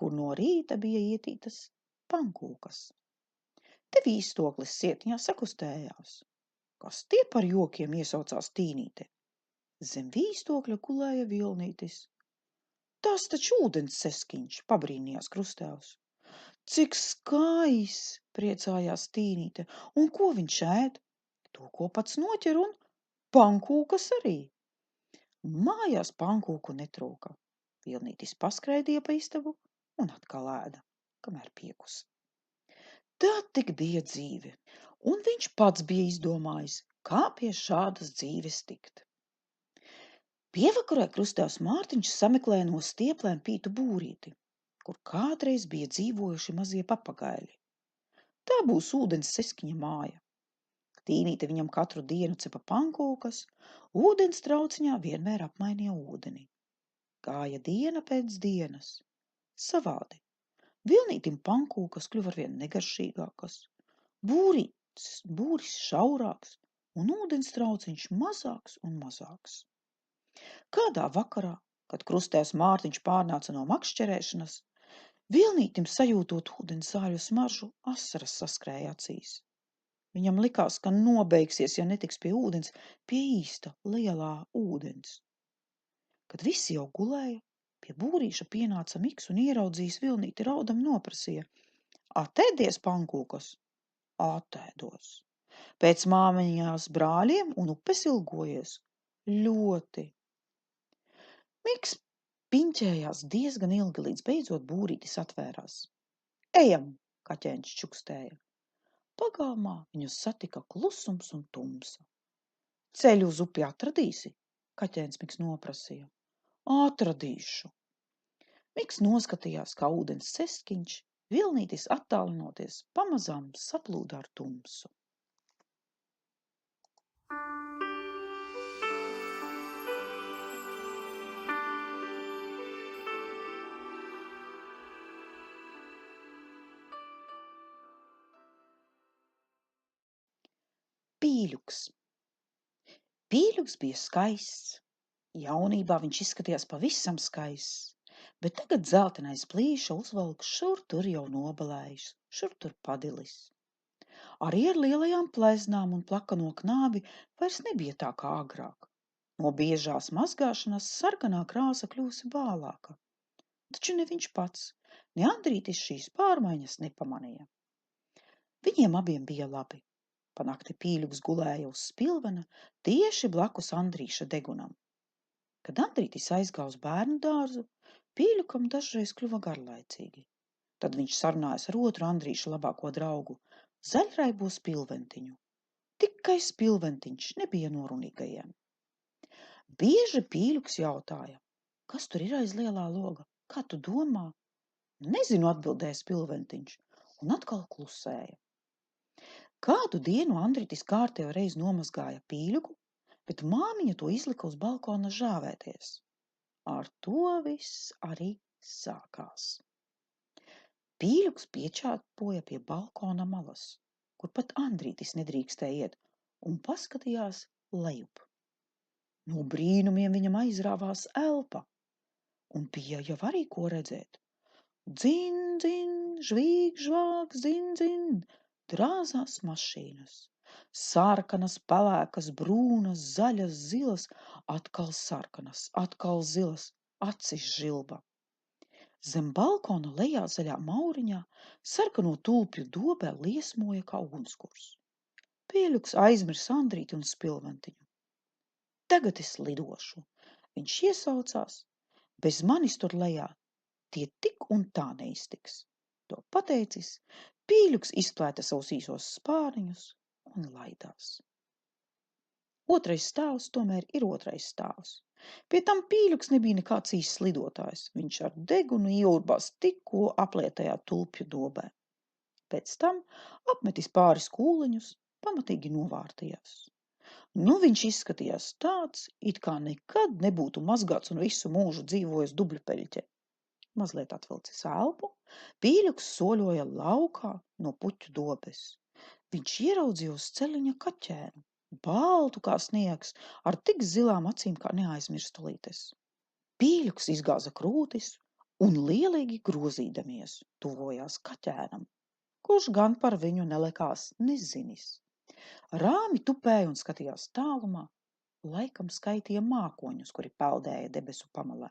kur no rīta bija ietītas pankūkas. Te vīstoklis sietiņā sakustējās. Kas tie par jokiem, iesaucās Tīnīte. Zem vīstokļa gulēja Vilnītis. Tas taču ūdens seskiņš, pabrīnījās Krustēvs. Cik skaists, priecājās Tīnīte. Un ko viņš ēd? To, ko pats noķer, un pankūkas arī. Mājās pankūku netrūka. Vilnītis paskraidīja pa istabu un atkal ēda, kamēr piekusa. Tā tik bija dzīve, un viņš pats bija izdomājis, kā pie šādas dzīves tikt. Pievakarē Krustēvs Mārtiņš sameklēja no stieplēm pītu būrīti, kur kādreiz bija dzīvojuši mazie papagaļi. Tā būs ūdens seskiņa māja. Tīnīte viņam katru dienu cepa pankūkas, ūdens trauciņā vienmēr apmainīja ūdeni. Gāja diena pēc dienas. Savādi. Vilnītim pankūkas kļuva arvien negaršīgākas, būris šaurāks un ūdens trauciņš mazāks un mazāks. Kādā vakarā, kad Krustēvs Mārtiņš pārnāca no makšķerēšanas, Vilnītim sajūtot ūdens zāļu smaržu, asaras saskrēja acīs. Viņam likās, ka nobeigsies, ja netiks pie ūdens, pie īsta lielā ūdens. Kad visi jau gulēja, pie būrīša pienāca Miks un ieraudzījis Vilnīti raudam noprasīja: "Atēdies pankūkas?" "Atēdos. Pēc māmiņās brāļiem un upes ilgojies?" "Ļoti." Miks piņķējās diezgan ilgi, līdz beidzot būrītis atvērās. "Ejam!" kaķēns čukstēja. Pagalmā viņus satika klusums un tumsa. "Ceļu uz upi atradīsi?" kaķēns Miks noprasīja. "Atradīšu." Miks noskatījās, kā ūdens seskiņš, Vilnītis attālinoties, pamazām saplūda ar tumsu. Pīļuks. Pīļuks bija skaists. Jaunībā viņš izskatījās pavisam skaists, bet tagad dzeltenais plīša uzvalks šur tur jau nobalējis, šur tur padilis. Arī ar lielajām pleznām un plakano knābi vairs nebija tā kā agrāk. No biežās mazgāšanas sarkanā krāsa kļūsi bālāka. Taču ne viņš pats, ne Andrītis šīs pārmaiņas nepamanīja. Viņiem abiem bija labi. Pa nakti Pīļuks gulēja uz spilvena tieši blakus Andrīša degunam. Kad Andrītis aizgāja uz bērnu dārzu, Pīļukam dažreiz kļuva garlaicīgi. Tad viņš sarunājas ar otru Andrīša labāko draugu, zaļraibo spilventiņu. Tikai spilventiņš nebija no runīgajiem. Bieži Pīļuks jautāja: kas tur ir aiz lielā loga? Kā tu domā? Nezinu, atbildēja spilventiņš, un atkal klusēja. Kādu dienu Andritis kārtējo reizi nomazgāja Pīļuku, bet māmiņa to izlika uz balkona žāvēties. Ar to viss arī sākās. Pīļuks piečāpoja pie balkona malas, kur pat Andrītis nedrīkstēja iet, un paskatījās lejup. No brīnumiem viņam aizrāvās elpa, un bija jau arī ko redzēt. Dzin, dzin, žvīg, žvāk, zin, zin, drāzās mašīnas. Sarkanas, pelēkas, brūnas, zaļas, zilas, atkal sarkanas, atkal zilas, acis žilba. Zem balkona lejā zaļā mauriņā sarkano tulpju dobē liesmoja kā ugunskurs. Pīļuks aizmirs Andrīti un spilventiņu. Tagad es lidošu, viņš iesaucās. Bez manis tur lejā tie tik un tā neiztiks. To pateicis, Pīļuks izplēta savus īsos spāriņus un laidās. Otrais stāvs tomēr ir otrais stāvs. Pie tam Pīļuks nebija nekāds īsts lidotājs. Viņš ar degunu ieurbās tikko aplietajā tulpju dobē. Pēc tam apmetis pāris kūliņus, pamatīgi novārtījās. Nu viņš izskatījās tāds, it kā nekad nebūtu mazgāts un visu mūžu dzīvojis dubļpeļķe. Mazliet atvilcis elpu, Pīļuks soļoja laukā no puķu dobes. Viņš ieraudzīja uz celiņa kaķēnu, baltu kā sniegs, ar tik zilām acīm kā neaizmirstulītes. Pīļuks izgāza krūtis un lielīgi grozīdamies tuvojās kaķēnam, kurš gan par viņu nelekās nezinis. Rāmi tupēja un skatījās tālumā, laikam skaitīja mākoņus, kuri peldēja debesu pamalē.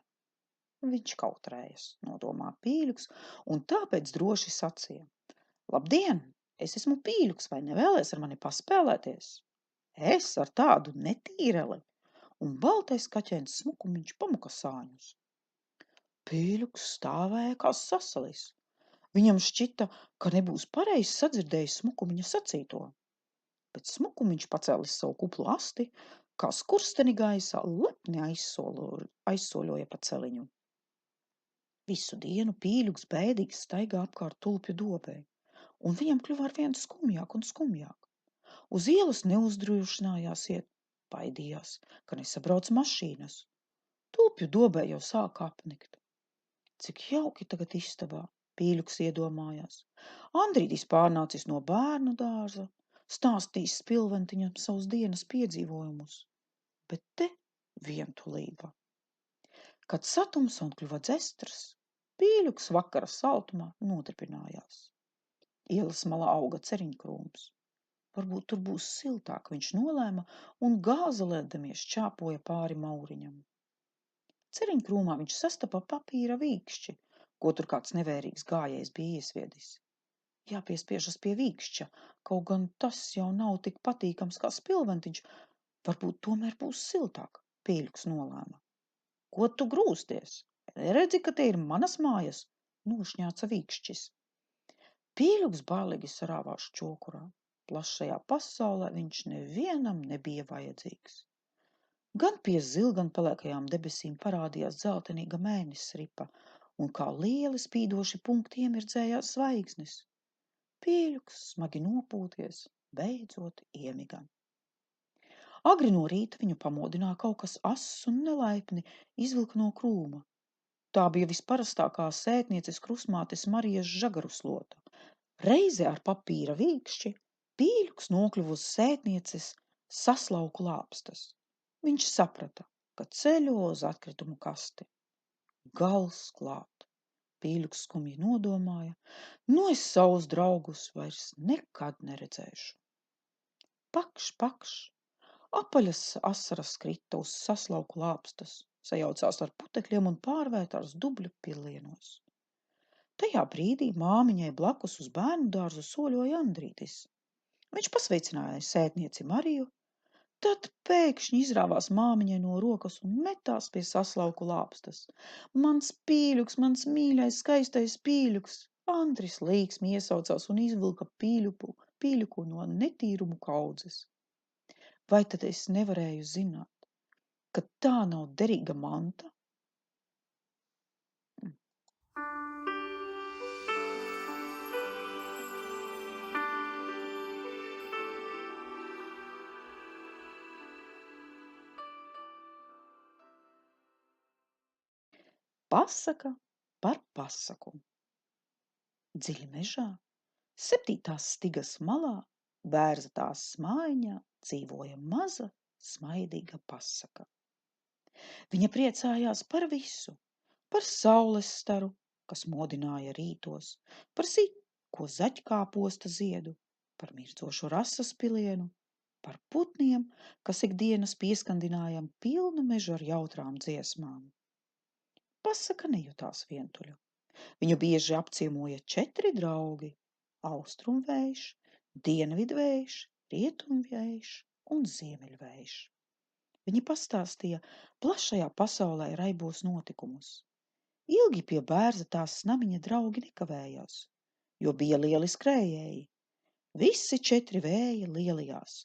Viņš kautrējas, nodomā Pīļuks, un tāpēc droši sacīja: Labdien, es esmu Pīļuks, vai nevēlies ar mani paspēlēties? Es ar tādu netīreli, un baltais kaķēns smukumiņš pamuka sāņus. Pīļuks stāvēja kā sasalis. Viņam šķita, ka nebūs pareizi sadzirdējis smukumiņa sacīto. Bet smukumiņš pacēlis savu kuplu asti, kā skursteni gaisā, lepni aizsoļoja pa celiņu. Visu dienu Pīļuks bēdīgi staigā apkārt tulpju dobē, un viņam kļuva arvien skumjāk un skumjāk. Uz ielas neuzdrošinājās iet, baidījās, ka nesabrauc mašīnas. Tulpju dobē jau sāka apnikt. Cik jauki tagad istabā, Pīļuks iedomājās. Andrītis pārnācis no bērnu dārza, stāstīs spilventiņam savus dienas piedzīvojumus, bet te vientulība. Kad satumsa un kļuva dzestras, Pīļuks vakara saltumā notripinājās. Ielas malā auga ceriņkrūms. Varbūt tur būs siltāk, viņš nolēma un gāzelēdamies čāpoja pāri mauriņam. Ceriņkrūmā viņš sastapa papīra vīkšķi, ko tur kāds nevērīgs gājējs bija iesviedis. Jāpiespiežas pie vīkšķa, kaut gan tas jau nav tik patīkams kā spilventiņš, varbūt tomēr būs siltāk, Pīļuks nolēma. Ko tu grūsties? Redzi, ka te ir manas mājas, nošņāca vīkšķis. Pīļuks bailīgi sarāvās čokurā. Plašajā pasaulē viņš nevienam nebija vajadzīgs. Gan pie zilgan pelēkajām debesīm parādījās dzeltenīga mēnesripa, un kā lieli spīdoši punkti iemirdzējās zvaigznes. Pīļuks, smagi nopūties, beidzot iemiga. Agri no rīta viņu pamodināja kaut kas ass un nelaipni izvilka no krūma. Tā bija visparastākā sētnieces krustmātes Marijas žagaru slota. Reize ar papīra vīkšķi Pīļuks nokļuva uz sētnieces saslauku lāpstas. Viņš saprata, ka ceļo uz atkritumu kasti. Gals klāt. Pīļuks skumji nodomāja, es savus draugus vairs nekad neredzēšu. Pakš, pakš, apaļas asaras krita uz saslauku lāpstas, sajaucās ar putekļiem un pārvērtās dubļu pilienos. Tajā brīdī māmiņai blakus uz bērnu dārzu soļoja Andrītis. Viņš pasveicināja sētnieci Mariju, tad pēkšņi izrāvās māmiņai no rokas un metās pie saslauku lāpstas. Mans mans mīļais, skaistais pīļuks! Andris līksmi iesaucās un izvilka pīļuku no netīrumu kaudzes. Vai tad es nevarēju zināt, ka tā nav derīga manta? Pasaka par pasaku. Dziļi mežā, 7. stigas malā, bērza tās mājiņā dzīvoja maza, smaidīga pasaka. Viņa priecājās par visu, par saules staru, kas modināja rītos, par ko zaķkāposta ziedu, par mirdzošu rasas pilienu, par putniem, kas ikdienas pieskandinājam pilnu mežu ar jautrām dziesmām. Pasaka nejutās vientuļu. Viņu bieži apciemoja 4 draugi – austrumvējš, dienvidvējš, rietumvējš un ziemeļvējš. Viņi pastāstīja plašajā pasaulē raibos notikumus. Ilgi pie bērza tās namiņa draugi nekavējās, jo bija lieli skrējēji. Visi 4 vēji lielajās.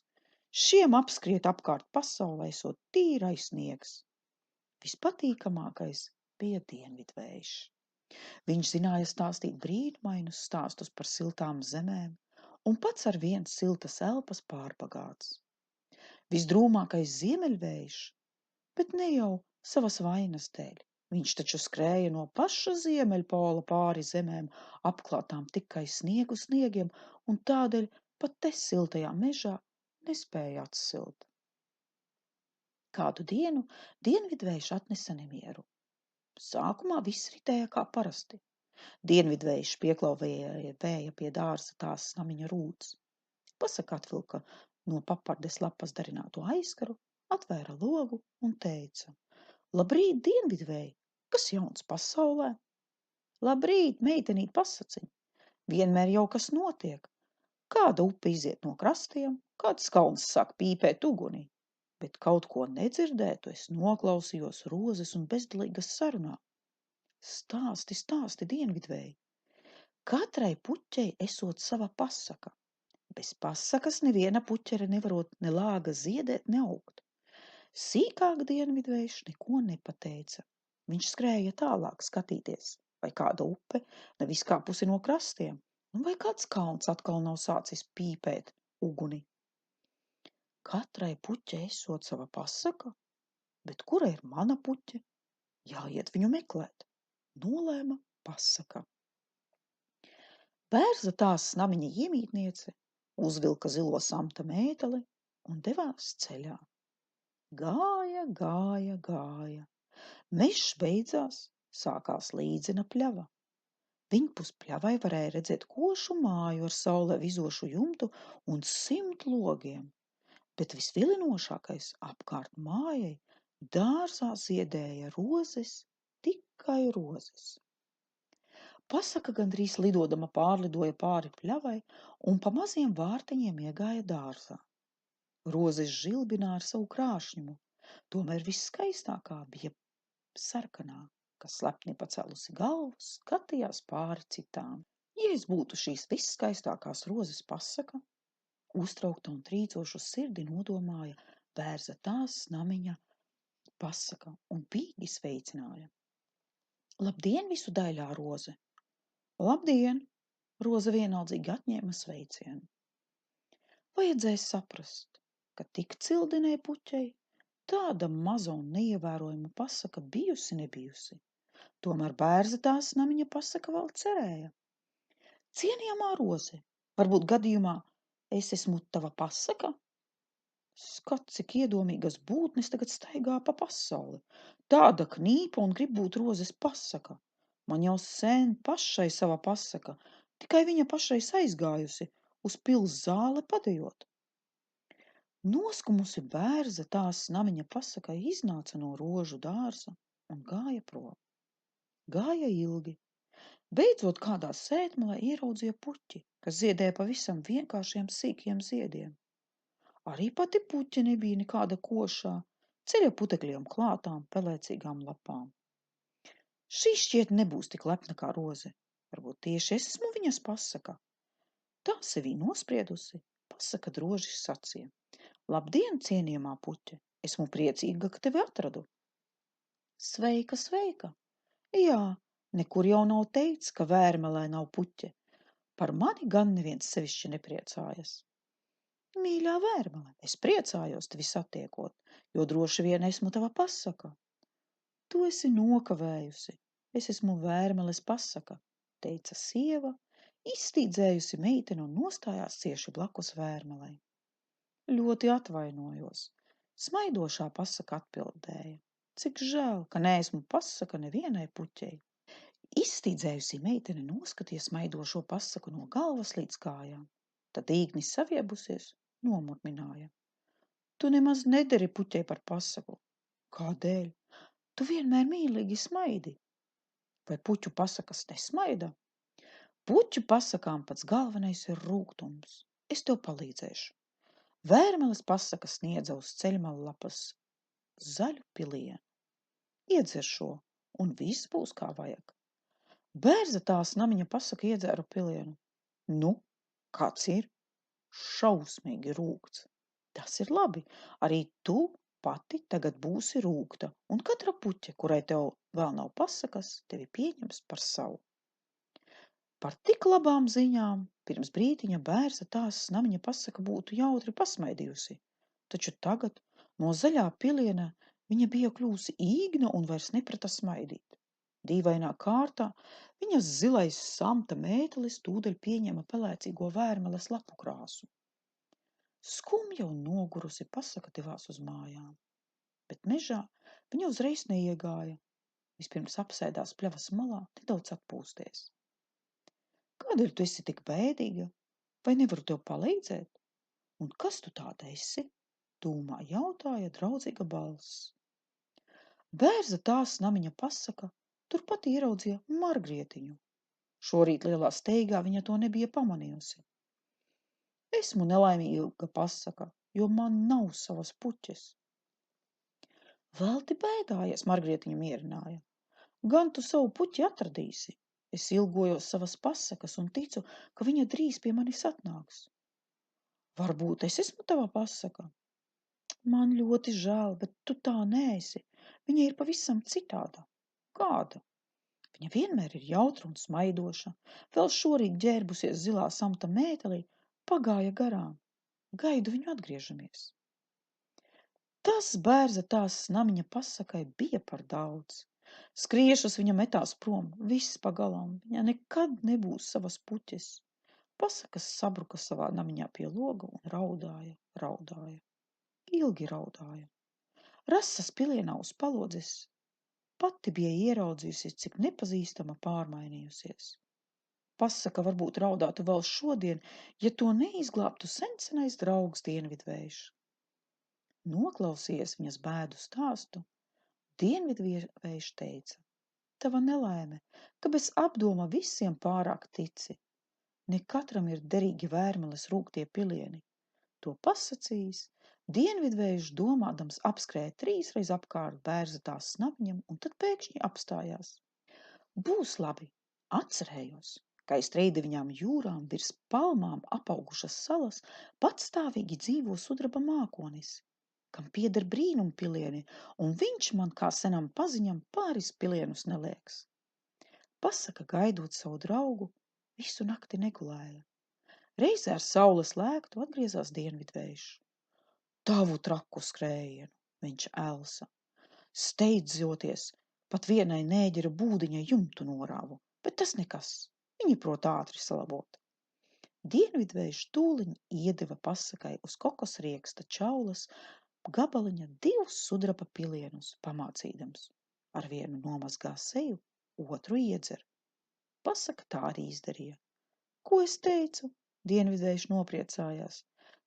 Šiem apskriet apkārt pasaulē esot tīrais sniegs. Vispatīkamākais bija dienvidvējš. Viņš zināja stāstīt brīnumainus stāstus par siltām zemēm un pats ar vien siltas elpas pārbagāts. Visdrūmākais ziemeļvējš, bet ne jau savas vainas dēļ. Viņš taču skrēja no paša ziemeļpola pāri zemēm, apklātām tikai sniegiem, un tādēļ pat te siltajā mežā nespēja atsilt. Kādu dienu dienvidvējš atnesa nemieru. Sākumā viss ritēja kā parasti. Dienvidvējš pieklauvēja vēja pie dārza tās namiņa rūts. Pasaka atvilka no papardes lapas darināto aizkaru, atvēra logu un teica: Labrīt, dienvidvēji! Kas jauns pasaulē? Labrīt, meitenīt pasaciņ! Vienmēr jau kas notiek. Kāda upe iziet no krastiem, kāds kalns sāk pīpēt ugunī. Bet kaut ko nedzirdētu es noklausījos rozes un bezdalīgas sarunā. Stāsti, dienvidvēji! Katrai puķei esot sava pasaka. Bez pasakas neviena puķere nevarot ne lāga ziedēt, ne augt. Sīkāk dienvidvējš neko nepateica. Viņš skrēja tālāk skatīties, vai kāda upe nav izkāpusi no krastiem, un vai kāds kalns atkal nav sācis pīpēt uguni. Katrai puķei esot sava pasaka, bet kura ir mana puķe? Jāiet viņu meklēt, nolēma pasaka. Bērza tās namiņa iemītniece uzvilka zilo samta mēteli un devās ceļā. Gāja. Mežs beidzās, sākās līdzena pļava. Viņpus pļavai varēja redzēt košu māju ar saulē vizošu jumtu un 100 logiem. Bet visvilinošākais apkārt mājai dārzā ziedēja rozes, tikai rozes. Pasaka gandrīz lidodama pārlidoja pāri pļavai un pa maziem vārtiņiem iegāja dārzā. Rozes žilbināja ar savu krāšņumu, tomēr visskaistākā bija sarkanā, kas slepni pacēlusi galvu, skatījās pāri citām. Ja es būtu šīs visskaistākās rozes pasaka, uztraukta un trīcošu sirdi nodomāja bērza tās namiņa pasaka un pīgi sveicināja. Labdien, visu daļā roze! Labdien! Roze vienaldzīgi atņēma sveicienu. Vajadzēja saprast, ka tik cildinē puķei tāda maza un neievērojama pasaka bijusi nebijusi. Tomēr bērza tās namiņa pasaka vēl cerēja. Cienījamā roze, varbūt gadījumā es esmu tava pasaka? Skat, cik iedomīgas būtnes tagad staigā pa pasauli. Tāda knīpa un grib būt rozes pasaka. Man jau sen pašai sava pasaka, tikai viņa pašais aizgājusi uz pils zāli padejot. Noskumusi bērza tās namiņa pasakai iznāca no rožu dārza un gāja prom. Gāja ilgi, Beidzot kādā sētmalē ieraudzīja puķi, kas ziedēja pavisam vienkāršiem sīkiem ziediem. Arī pati puķe nebija nekāda košā, ceļa putekļiem klātām pelēcīgām lapām. Šī šķiet nebūs tik lepna kā roze. Varbūt tieši es esmu viņas pasaka. Tā sevī nospriedusi, pasaka droši sacīja. Labdien, cienījamā puķe! Esmu priecīga, ka tevi atradu. Sveika, sveika! Jā, nekur jau nav teicis, ka vērmelē nav puķe. Par mani gan neviens sevišķi nepriecājas. Mīļā vērmele, es priecājos tevi satiekot, jo droši vien esmu tava pasaka. Tu esi nokavējusi, es esmu vērmeles pasaka, teica sieva, izstīdzējusi meiteni un nostājās cieši blakus vērmelei. Ļoti atvainojos, smaidošā pasaka atbildēja. Cik žēl, ka neesmu pasaka nevienai puķei. Izstīdzējusī meitene noskatīja smaidošo pasaku no galvas līdz kājām. Tad īkni saviebusies, nomurmināja. Tu nemaz nederi puķei par pasaku. Kādēļ? Tu vienmēr mīlīgi smaidi. Vai puķu pasakas nesmaida? Puķu pasakām pats galvenais ir rūgtums. Es tev palīdzēšu. Vērmeles pasaka sniedza uz ceļmalu lapas zaļu pilienu. Iedzer šo, un viss būs kā vajag. Bērza tās namiņa pasaka iedzēra pilienu. Nu, kāds ir? Šausmīgi rūgts. Tas ir labi. Arī tu pati tagad būsi rūgta, un katra puķe, kurai tev vēl nav pasakas, tevi pieņems par savu. Par tik labām ziņām pirms brītiņa Bērza tās namiņa pasaka būtu jautri pasmaidījusi, taču tagad no zaļā piliena viņa bija kļūsi īgna un vairs neprata smaidīt. Dīvainā kārtā viņas zilais samta mētelis tūdaļ pieņēma pelēcīgo vērmeles lapu krāsu. Skumja un nogurusi pasaka devās uz mājām, bet mežā viņa uzreiz neiegāja. Vispirms apsēdās pļavas malā, nedaudz atpūsties. Kādēļ tu esi tik bēdīga? Vai nevaru tev palīdzēt? Un kas tu tāda esi? Tūmā jautāja draudzīga balss. Bērza tās namiņa pasaka turpat ieraudzīja Margrietiņu. Šorīt lielā steigā viņa to nebija pamanījusi. Esmu nelaimīga pasaka, jo man nav savas puķes. Velti bēdājies, Margrietiņa mierināja. Gan tu savu puķi atradīsi. Es ilgojos savas pasakas un ticu, ka viņa drīz pie manis atnāks. Varbūt es esmu tava pasaka? Man ļoti žēl, bet tu tā neesi. Viņa ir pavisam citāda. Kāda? Viņa vienmēr ir jautra un smaidoša. Vēl šorīt ģērbusies zilā samta mētelī, pagāja garām. Gaidu viņu atgriežamies. Tas Bērza tās namiņa pasakai bija par daudz. Skriešus viņa metās prom, viss pagalām, viņa nekad nebūs savas puķes. Pasakas sabruka savā namiņā pie loga un raudāja. Ilgi raudāja. Rasas pilienā uz palodzes pati bija ieraudzījusi, cik nepazīstama pārmainījusies. Pasaka varbūt raudātu vēl šodien, ja to neizglābtu sensenais draugs Dienvidvējš. Noklausījies viņas bēdu stāstu, Dienvidvējš teica: Tava nelaime, ka bez apdoma visiem pārāk tici. Ne katram ir derīgi vērmeles rūgtie pilieni. To pasacījis, Dienvidvējš domādams apskrēja 3 reiz apkārt Bērza tās snapiņam un tad pēkšņi apstājās. Būs labi, atcerējos, ka aiz treideviņām jūrām virs palmām apaugušas salas patstāvīgi dzīvo sudraba mākonis, kam pieder brīnumpilieni, un viņš man kā senam paziņam pāris pilienus nelieks. Pasaka gaidot savu draugu, visu nakti negulēja. Reizē ar saules lēktu atgriezās Dienvidvējš. Tavu traku skrējienu, viņš elsa. Steidzoties, pat vienai nēģera būdiņai jumtu norāvu, bet tas nekas, viņi prot ātri salabot. Dienvidvējš tūliņ iedeva pasakai uz kokosrieksta čaulas gabaliņa 2 sudraba pilienus, pamācīdams. Ar vienu nomazgā seju, otru iedzer. Pasaka tā arī izdarīja. Ko es teicu? Dienvidvējš nopriecājās.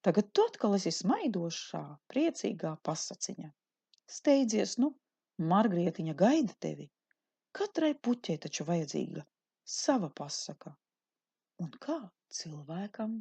Tagad tu atkal esi smaidošā, priecīgā pasaciņa. Steidzies, nu, Margrietiņa gaida tevi. Katrai puķei taču vajadzīga sava pasaka. Un kā cilvēkam?